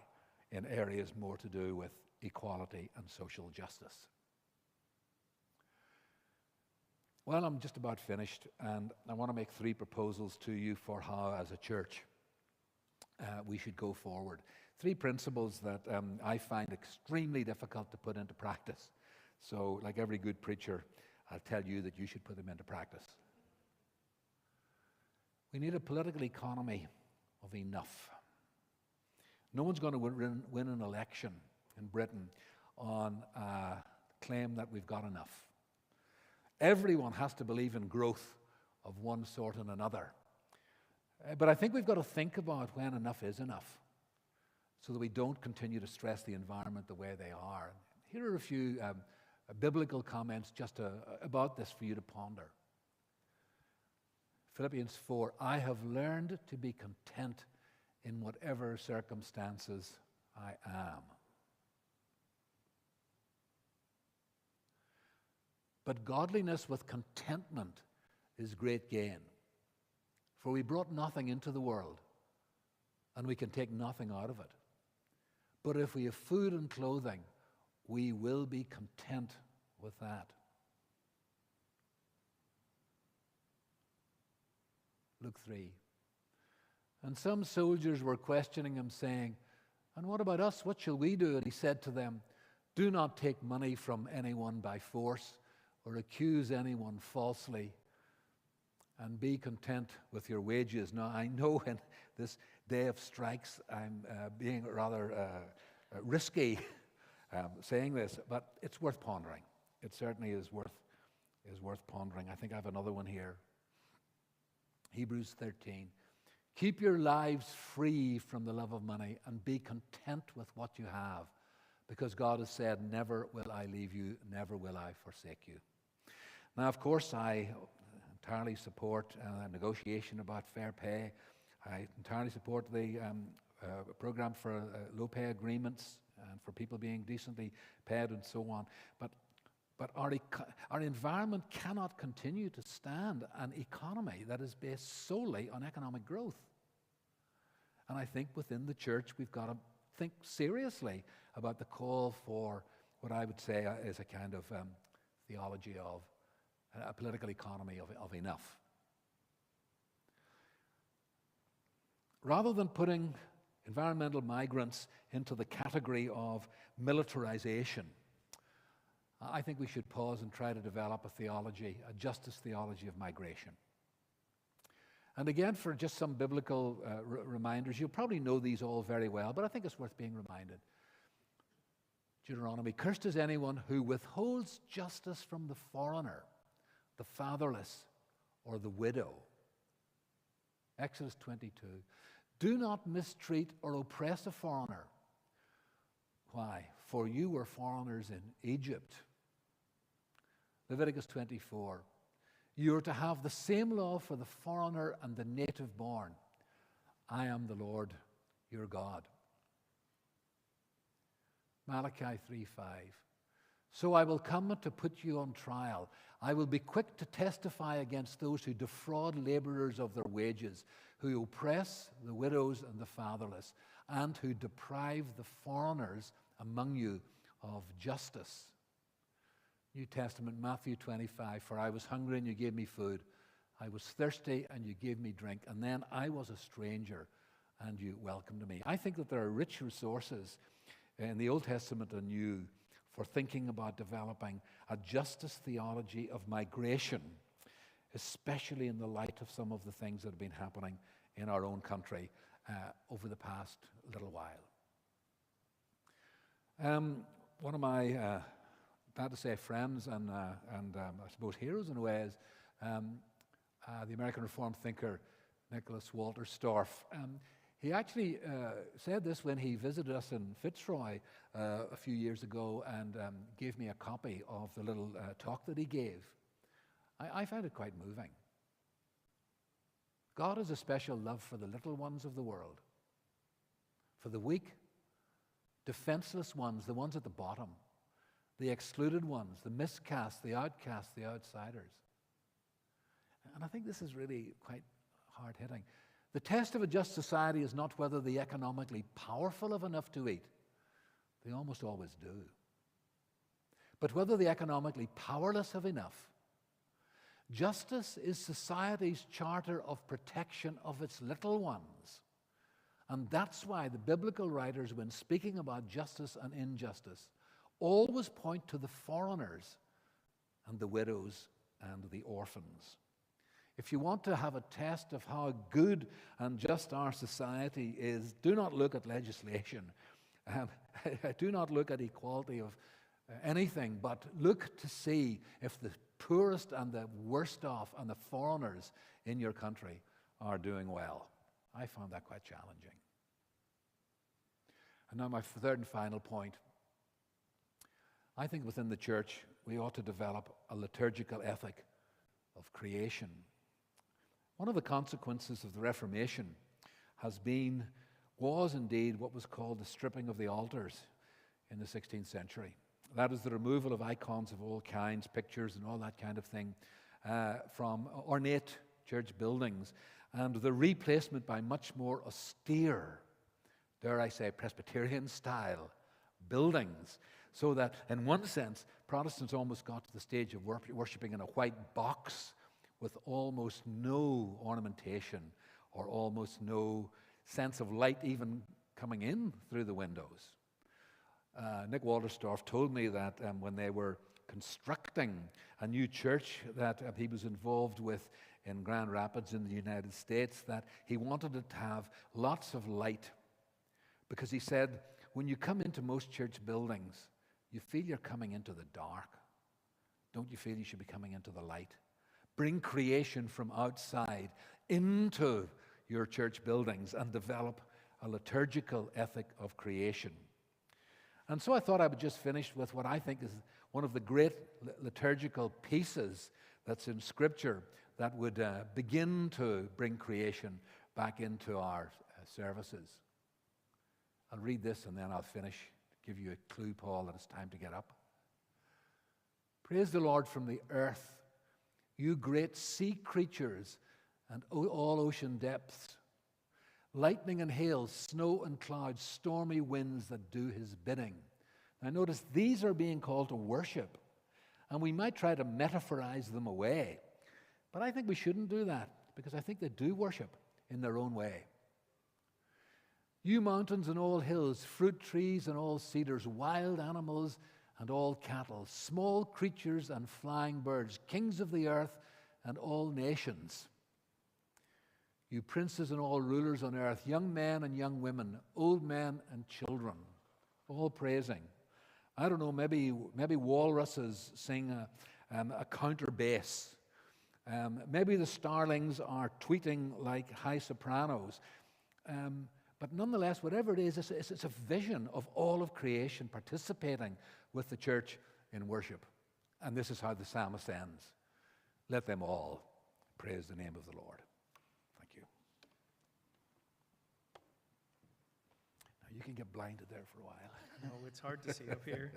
in areas more to do with equality and social justice. Well, I'm just about finished, and I want to make 3 proposals to you for how, as a church, we should go forward. 3 principles that I find extremely difficult to put into practice. So, like every good preacher, I'll tell you that you should put them into practice. We need a political economy of enough. No one's going to win an election in Britain on a claim that we've got enough. Everyone has to believe in growth of one sort and another. But I think we've got to think about when enough is enough so that we don't continue to stress the environment the way they are. Here are a few biblical comments just about this for you to ponder. Philippians 4, I have learned to be content in whatever circumstances I am. But godliness with contentment is great gain. For we brought nothing into the world, and we can take nothing out of it. But if we have food and clothing, we will be content with that. Luke 3. And some soldiers were questioning him, saying, "And what about us? What shall we do?" And he said to them, "Do not take money from anyone by force or accuse anyone falsely, and be content with your wages." Now, I know in this day of strikes, I'm being rather risky saying this, but it's worth pondering. It certainly is worth pondering. I think I have another one here. Hebrews 13. Keep your lives free from the love of money and be content with what you have, because God has said, "Never will I leave you, never will I forsake you." Now, of course, I entirely support negotiation about fair pay. I entirely support the program for low pay agreements and for people being decently paid and so on. But our environment cannot continue to stand an economy that is based solely on economic growth. And I think within the church we've got to think seriously about the call for what I would say is a kind of theology of a political economy of enough. Rather than putting environmental migrants into the category of militarization, I think we should pause and try to develop a theology, a justice theology of migration. And again, for just some biblical reminders, you'll probably know these all very well, but I think it's worth being reminded. Deuteronomy, "Cursed is anyone who withholds justice from the foreigner, the fatherless, or the widow." Exodus 22. "Do not mistreat or oppress a foreigner." Why? "For you were foreigners in Egypt." Leviticus 24. "You are to have the same law for the foreigner and the native born. I am the Lord your God." Malachi 3:5. "So I will come to put you on trial. I will be quick to testify against those who defraud laborers of their wages, who oppress the widows and the fatherless, and who deprive the foreigners among you of justice." New Testament, Matthew 25, "For I was hungry and you gave me food. I was thirsty and you gave me drink. And then I was a stranger and you welcomed me." I think that there are rich resources in the Old Testament and New for thinking about developing a justice theology of migration, especially in the light of some of the things that have been happening in our own country over the past little while. One of my, bad to say, friends and I suppose heroes in a way is the American Reformed thinker Nicholas Walter Storff. He actually said this when he visited us in Fitzroy a few years ago and gave me a copy of the little talk that he gave. I found it quite moving. God has a special love for the little ones of the world, for the weak, defenseless ones, the ones at the bottom, the excluded ones, the miscast, the outcast, the outsiders. And I think this is really quite hard-hitting. The test of a just society is not whether the economically powerful have enough to eat. They almost always do. But whether the economically powerless have enough. Justice is society's charter of protection of its little ones. And that's why the biblical writers, when speaking about justice and injustice, always point to the foreigners and the widows and the orphans. If you want to have a test of how good and just our society is, do not look at legislation. Do not look at equality of anything, but look to see if the poorest and the worst off and the foreigners in your country are doing well. I found that quite challenging. And now my third and final point. I think within the church we ought to develop a liturgical ethic of creation. One of the consequences of the Reformation was indeed what was called the stripping of the altars in the 16th century. That is the removal of icons of all kinds, pictures and all that kind of thing, from ornate church buildings and the replacement by much more austere, dare I say, Presbyterian-style buildings, so that in one sense, Protestants almost got to the stage of worshipping in a white box with almost no ornamentation or almost no sense of light even coming in through the windows. Nick Walterstorff told me that when they were constructing a new church that he was involved with in Grand Rapids in the United States, that he wanted it to have lots of light, because he said, when you come into most church buildings, you feel you're coming into the dark. Don't you feel you should be coming into the light? Bring creation from outside into your church buildings and develop a liturgical ethic of creation. And so I thought I would just finish with what I think is one of the great liturgical pieces that's in Scripture that would begin to bring creation back into our services. I'll read this and then I'll finish. Give you a clue, Paul, that it's time to get up. Praise the Lord from the earth, you great sea creatures and all ocean depths, lightning and hail, snow and clouds, stormy winds that do his bidding. Now notice these are being called to worship, and we might try to metaphorize them away, but I think we shouldn't do that, because I think they do worship in their own way. You mountains and all hills, fruit trees and all cedars, wild animals and all cattle, small creatures and flying birds, kings of the earth and all nations. You princes and all rulers on earth, young men and young women, old men and children, all praising. I don't know, maybe walruses sing a counter bass. Maybe the starlings are tweeting like high sopranos. But nonetheless, whatever it is, it's a vision of all of creation participating with the church in worship. And this is how the psalmist ends. Let them all praise the name of the Lord. Thank you. Now you can get blinded there for a while. No, it's hard to see up here.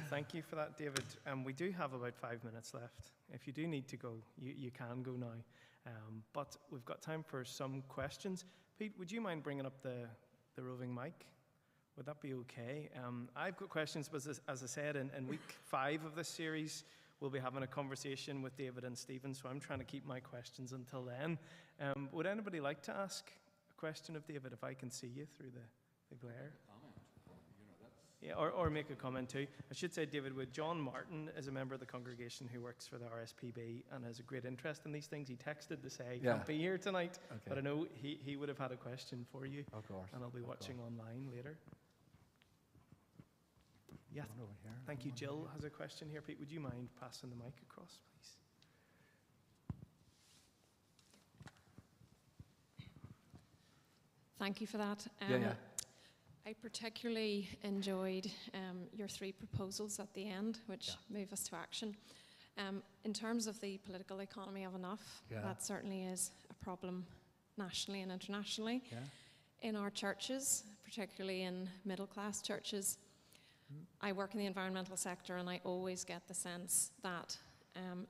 Thank you for that, David. We do have about 5 minutes left. If you do need to go, you can go now. But we've got time for some questions. Pete, would you mind bringing up the roving mic? Would that be okay? I've got questions, but as I said, in week 5 of this series, we'll be having a conversation with David and Stephen, so I'm trying to keep my questions until then. Would anybody like to ask a question of David, if I can see you through the glare? Yeah, or make a comment too. I should say, David, with John Martin is a member of the congregation who works for the RSPB and has a great interest in these things. He texted to say he can't be here tonight, but I know he would have had a question for you. Of course. And I'll be watching online later. Yeah, thank you. Jill has a question here. Pete, would you mind passing the mic across, please? Thank you for that. I particularly enjoyed your 3 proposals at the end, which move us to action. In terms of the political economy of enough, that certainly is a problem nationally and internationally. In our churches, particularly in middle-class churches, I work in the environmental sector, and I always get the sense that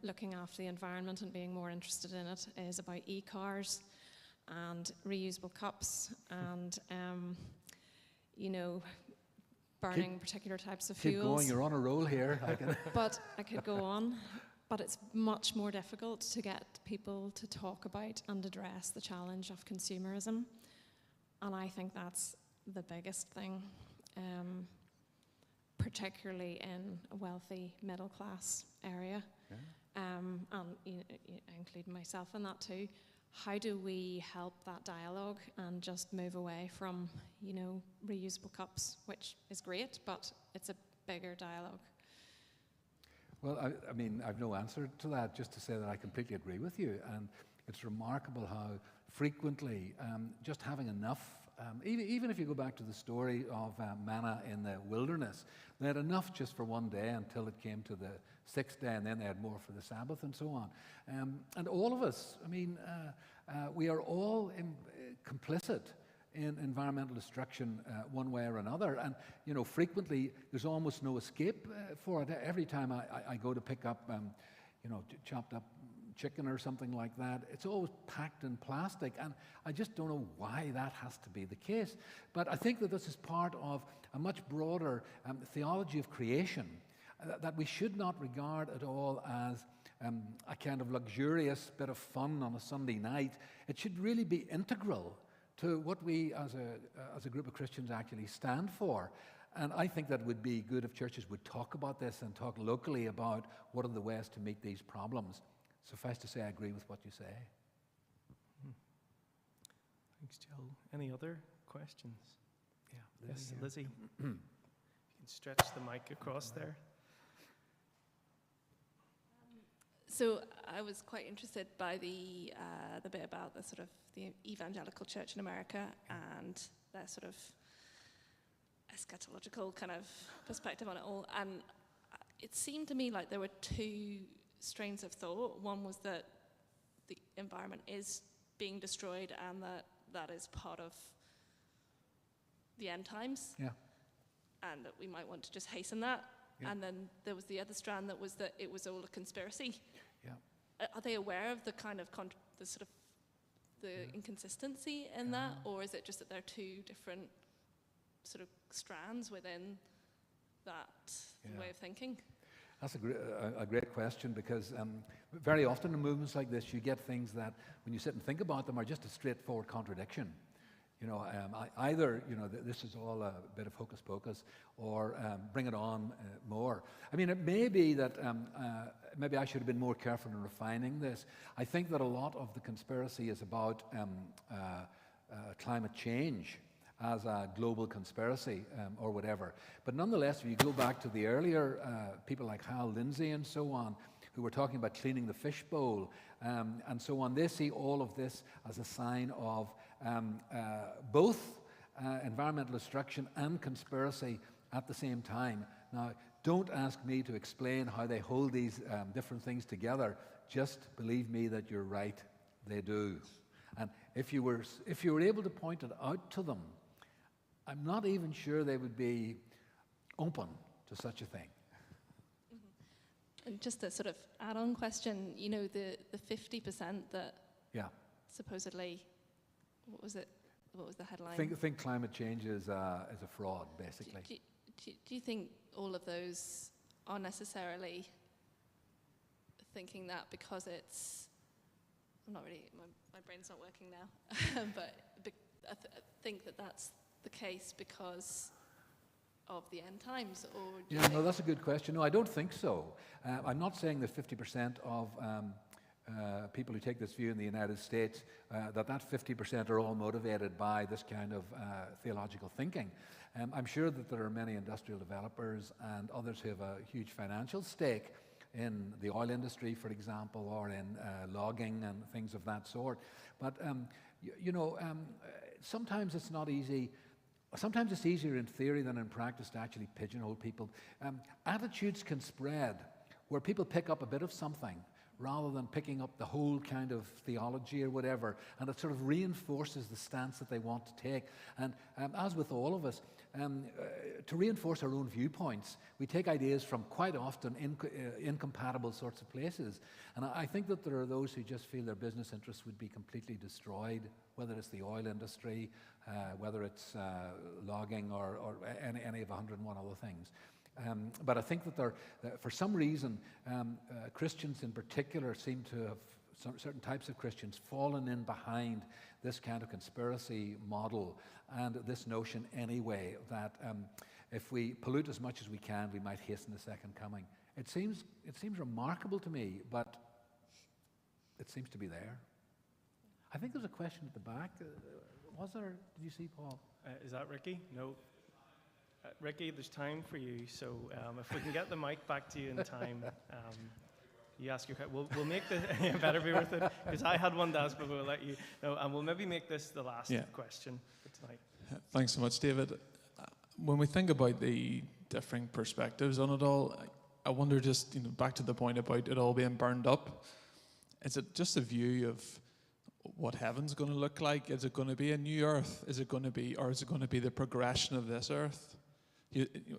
looking after the environment and being more interested in it is about e-cars and reusable cups and burning particular types of fuels. Keep going, you're on a roll here. But I could go on. But it's much more difficult to get people to talk about and address the challenge of consumerism. And I think that's the biggest thing, particularly in a wealthy middle-class area. And I include myself in that too. How do we help that dialogue and just move away from, reusable cups, which is great, but it's a bigger dialogue? Well, I mean, I've no answer to that, just to say that I completely agree with you. And it's remarkable how frequently just having enough, even if you go back to the story of manna in the wilderness, they had enough just for one day until it came to the 6th day, and then they had more for the Sabbath and so on. And all of us, we are all complicit in environmental destruction one way or another. And, frequently there's almost no escape for it. Every time I go to pick up, chopped up chicken or something like that, it's always packed in plastic, and I just don't know why that has to be the case. But I think that this is part of a much broader theology of creation that we should not regard at all as a kind of luxurious bit of fun on a Sunday night. It should really be integral to what we as a group of Christians actually stand for. And I think that would be good if churches would talk about this and talk locally about what are the ways to meet these problems. Suffice to say, I agree with what you say. Thanks, Joe. Any other questions? Yeah, Yes, Lizzie. You can stretch the mic across there. So I was quite interested by the bit about the sort of the evangelical church in America and their sort of eschatological kind of perspective on it all. And it seemed to me like there were two strains of thought. One was that the environment is being destroyed and that is part of the end times. Yeah. And that we might want to just hasten that. Yeah. And then there was the other strand that was that it was all a conspiracy. Yeah. Are they aware of the kind of the sort of the inconsistency in that, or is it just that there are two different sort of strands within that way of thinking? That's a great question, because very often in movements like this, you get things that, when you sit and think about them, are just a straightforward contradiction. You know, either, you know, this is all a bit of hocus pocus, or bring it on more. I mean, it may be that maybe I should have been more careful in refining this. I think that a lot of the conspiracy is about climate change as a global conspiracy or whatever. But nonetheless, if you go back to the earlier people like Hal Lindsey and so on, who were talking about cleaning the fishbowl and so on, they see all of this as a sign of both environmental destruction and conspiracy at the same time. Now, don't ask me to explain how they hold these different things together. Just believe me that you're right, they do. And if you were able to point it out to them, I'm not even sure they would be open to such a thing. And just a sort of add-on question, you know, the 50% that supposedly, what was it? What was the headline? Think climate change is a fraud, basically. Do you think all of those are necessarily thinking that because it's, I'm not really, my brain's not working now, but I think that that's the case because of the end times, or yeah, no, that's a good question. No, I don't think so. I'm not saying that 50% of people who take this view in the United States, that 50% are all motivated by this kind of theological thinking. I'm sure that there are many industrial developers and others who have a huge financial stake in the oil industry, for example, or in logging and things of that sort. But, sometimes it's not easy. Sometimes it's easier in theory than in practice to actually pigeonhole people. Attitudes can spread where people pick up a bit of something rather than picking up the whole kind of theology or whatever, and it sort of reinforces the stance that they want to take. And as with all of us, to reinforce our own viewpoints, we take ideas from quite often incompatible sorts of places. And I think that there are those who just feel their business interests would be completely destroyed, whether it's the oil industry, whether it's logging or any of 101 other things. But I think that for some reason, Christians in particular seem to have, certain types of Christians, fallen in behind this kind of conspiracy model and this notion anyway that if we pollute as much as we can, we might hasten the second coming. It seems remarkable to me, but it seems to be there. I think there's a question at the back. Was there? Did you see, Paul? Is that Ricky? No. Ricky, there's time for you, so if we can get the mic back to you in time, you ask your question. We'll make this, you better be worth it, because I had one to ask, but we'll let you know, and we'll maybe make this the last question for tonight. Thanks so much, David. When we think about the differing perspectives on it all, I wonder just, back to the point about it all being burned up, is it just a view of what heaven's going to look like? Is it going to be a new earth? Is it going to be, or is it going to be the progression of this earth?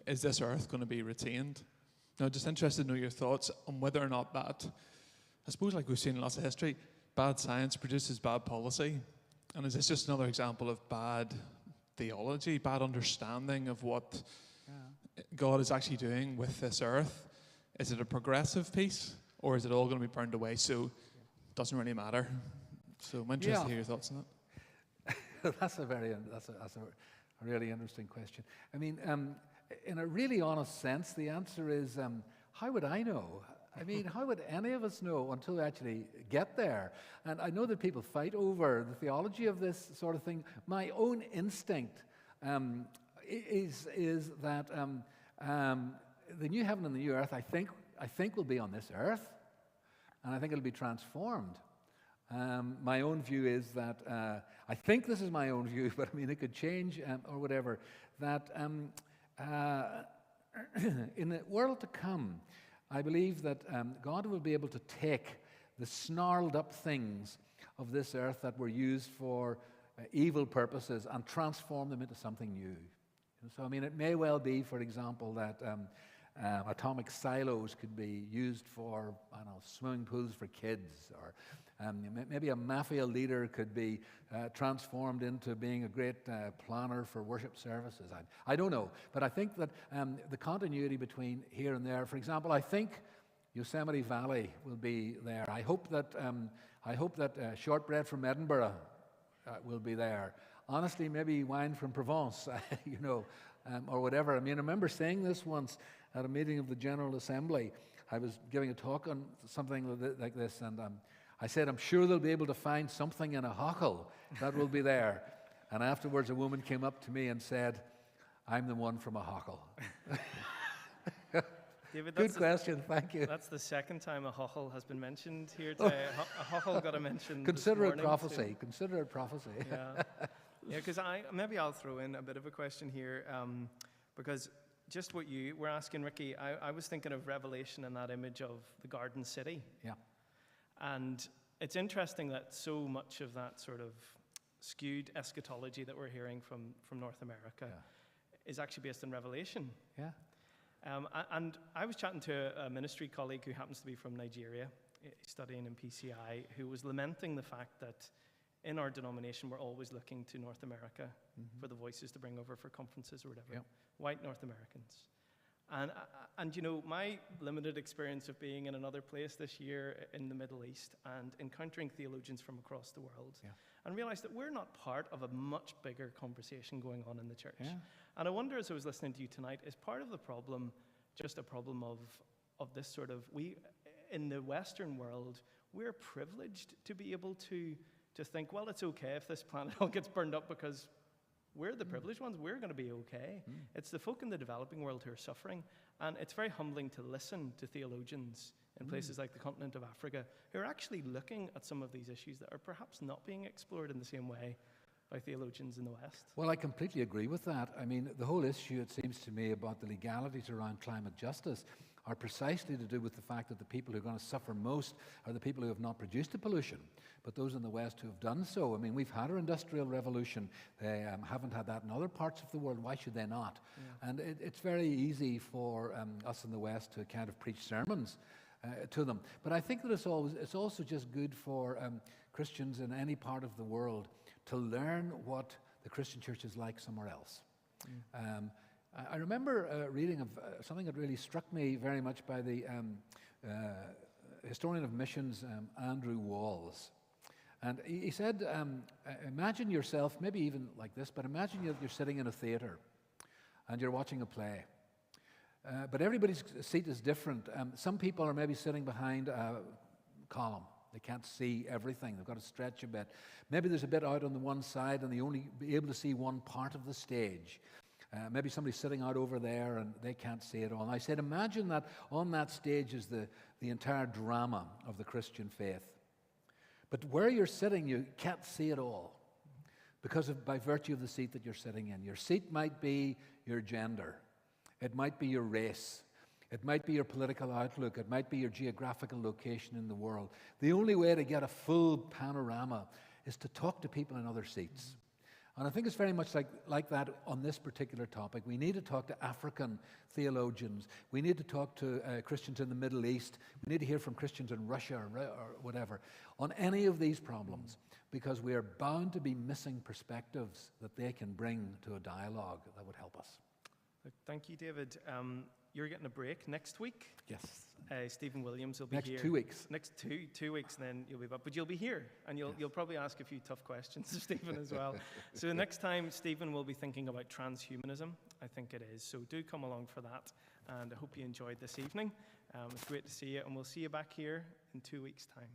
Is this earth going to be retained? Now, just interested to know your thoughts on whether or not that I suppose, like we've seen in lots of history, bad science produces bad policy. And is this just another example of bad theology, bad understanding of what God is actually doing with this earth? Is it a progressive piece, or is it all going to be burned away? So it doesn't really matter. So I'm interested to hear your thoughts on that. That's a really interesting question. I mean, in a really honest sense, the answer is, how would I know? I mean, how would any of us know until we actually get there? And I know that people fight over the theology of this sort of thing. My own instinct is that the new heaven and the new earth, I think will be on this earth, and I think it'll be transformed. My own view is that, I think this is my own view, but I mean, it could change or whatever, that in the world to come, I believe that God will be able to take the snarled up things of this earth that were used for evil purposes and transform them into something new. So, I mean, it may well be, for example, that atomic silos could be used for, I don't know, swimming pools for kids, or maybe a mafia leader could be transformed into being a great planner for worship services. I don't know, but I think that the continuity between here and there, for example, I think Yosemite Valley will be there. I hope that shortbread from Edinburgh will be there. Honestly, maybe wine from Provence, or whatever. I mean, I remember saying this once at a meeting of the General Assembly. I was giving a talk on something like this, and I said, I'm sure they'll be able to find something in a hochel that will be there. And afterwards, a woman came up to me and said, I'm the one from a hochel. David, good question, thank you. That's the second time a hochel has been mentioned here today. A hochel got a mention. Consider it prophecy. Consider it prophecy. Yeah, because maybe I'll throw in a bit of a question here, because just what you were asking, Ricky, I was thinking of Revelation and that image of the Garden City. Yeah. And it's interesting that so much of that sort of skewed eschatology that we're hearing from North America is actually based on Revelation. Yeah. And I was chatting to a ministry colleague who happens to be from Nigeria, studying in PCI, who was lamenting the fact that in our denomination, we're always looking to North America for the voices to bring over for conferences or whatever. White North Americans. And my limited experience of being in another place this year in the Middle East and encountering theologians from across the world, and realized that we're not part of a much bigger conversation going on in the church. And I wonder, as I was listening to you tonight, is part of the problem just a problem of this sort of, in the Western world, we're privileged to be able to think, well, it's okay if this planet all gets burned up because we're the privileged ones, we're going to be okay. It's the folk in the developing world who are suffering, and it's very humbling to listen to theologians in places like the continent of Africa who are actually looking at some of these issues that are perhaps not being explored in the same way by theologians in the West. Well, I completely agree with that. I mean, the whole issue, it seems to me, about the legalities around climate justice are precisely to do with the fact that the people who are going to suffer most are the people who have not produced the pollution, but those in the West who have done so. I mean, we've had our industrial revolution. They haven't had that in other parts of the world. Why should they not? And it's very easy for us in the West to kind of preach sermons to them. But I think that it's also just good for Christians in any part of the world to learn what the Christian church is like somewhere else. I remember reading of something that really struck me very much by the historian of missions, Andrew Walls. And he said, imagine yourself, maybe even like this, but imagine you're sitting in a theater and you're watching a play. But everybody's seat is different. Some people are maybe sitting behind a column. They can't see everything. They've got to stretch a bit. Maybe there's a bit out on the one side and they only be able to see one part of the stage. Maybe somebody's sitting out over there and they can't see it all. And I said, imagine that on that stage is the entire drama of the Christian faith. But where you're sitting, you can't see it all by virtue of the seat that you're sitting in. Your seat might be your gender. It might be your race. It might be your political outlook. It might be your geographical location in the world. The only way to get a full panorama is to talk to people in other seats And I think it's very much like that on this particular topic. We need to talk to African theologians. We need to talk to Christians in the Middle East. We need to hear from Christians in Russia or whatever on any of these problems, because we are bound to be missing perspectives that they can bring to a dialogue that would help us. Thank you, David. You're getting a break next week. Yes. Stephen Williams will be Next here. 2 weeks. Next two weeks, and then you'll be back. But you'll be here, and you'll probably ask a few tough questions of Stephen as well. So next time, Stephen will be thinking about transhumanism, I think it is. So do come along for that, and I hope you enjoyed this evening. It's great to see you, and we'll see you back here in 2 weeks' time.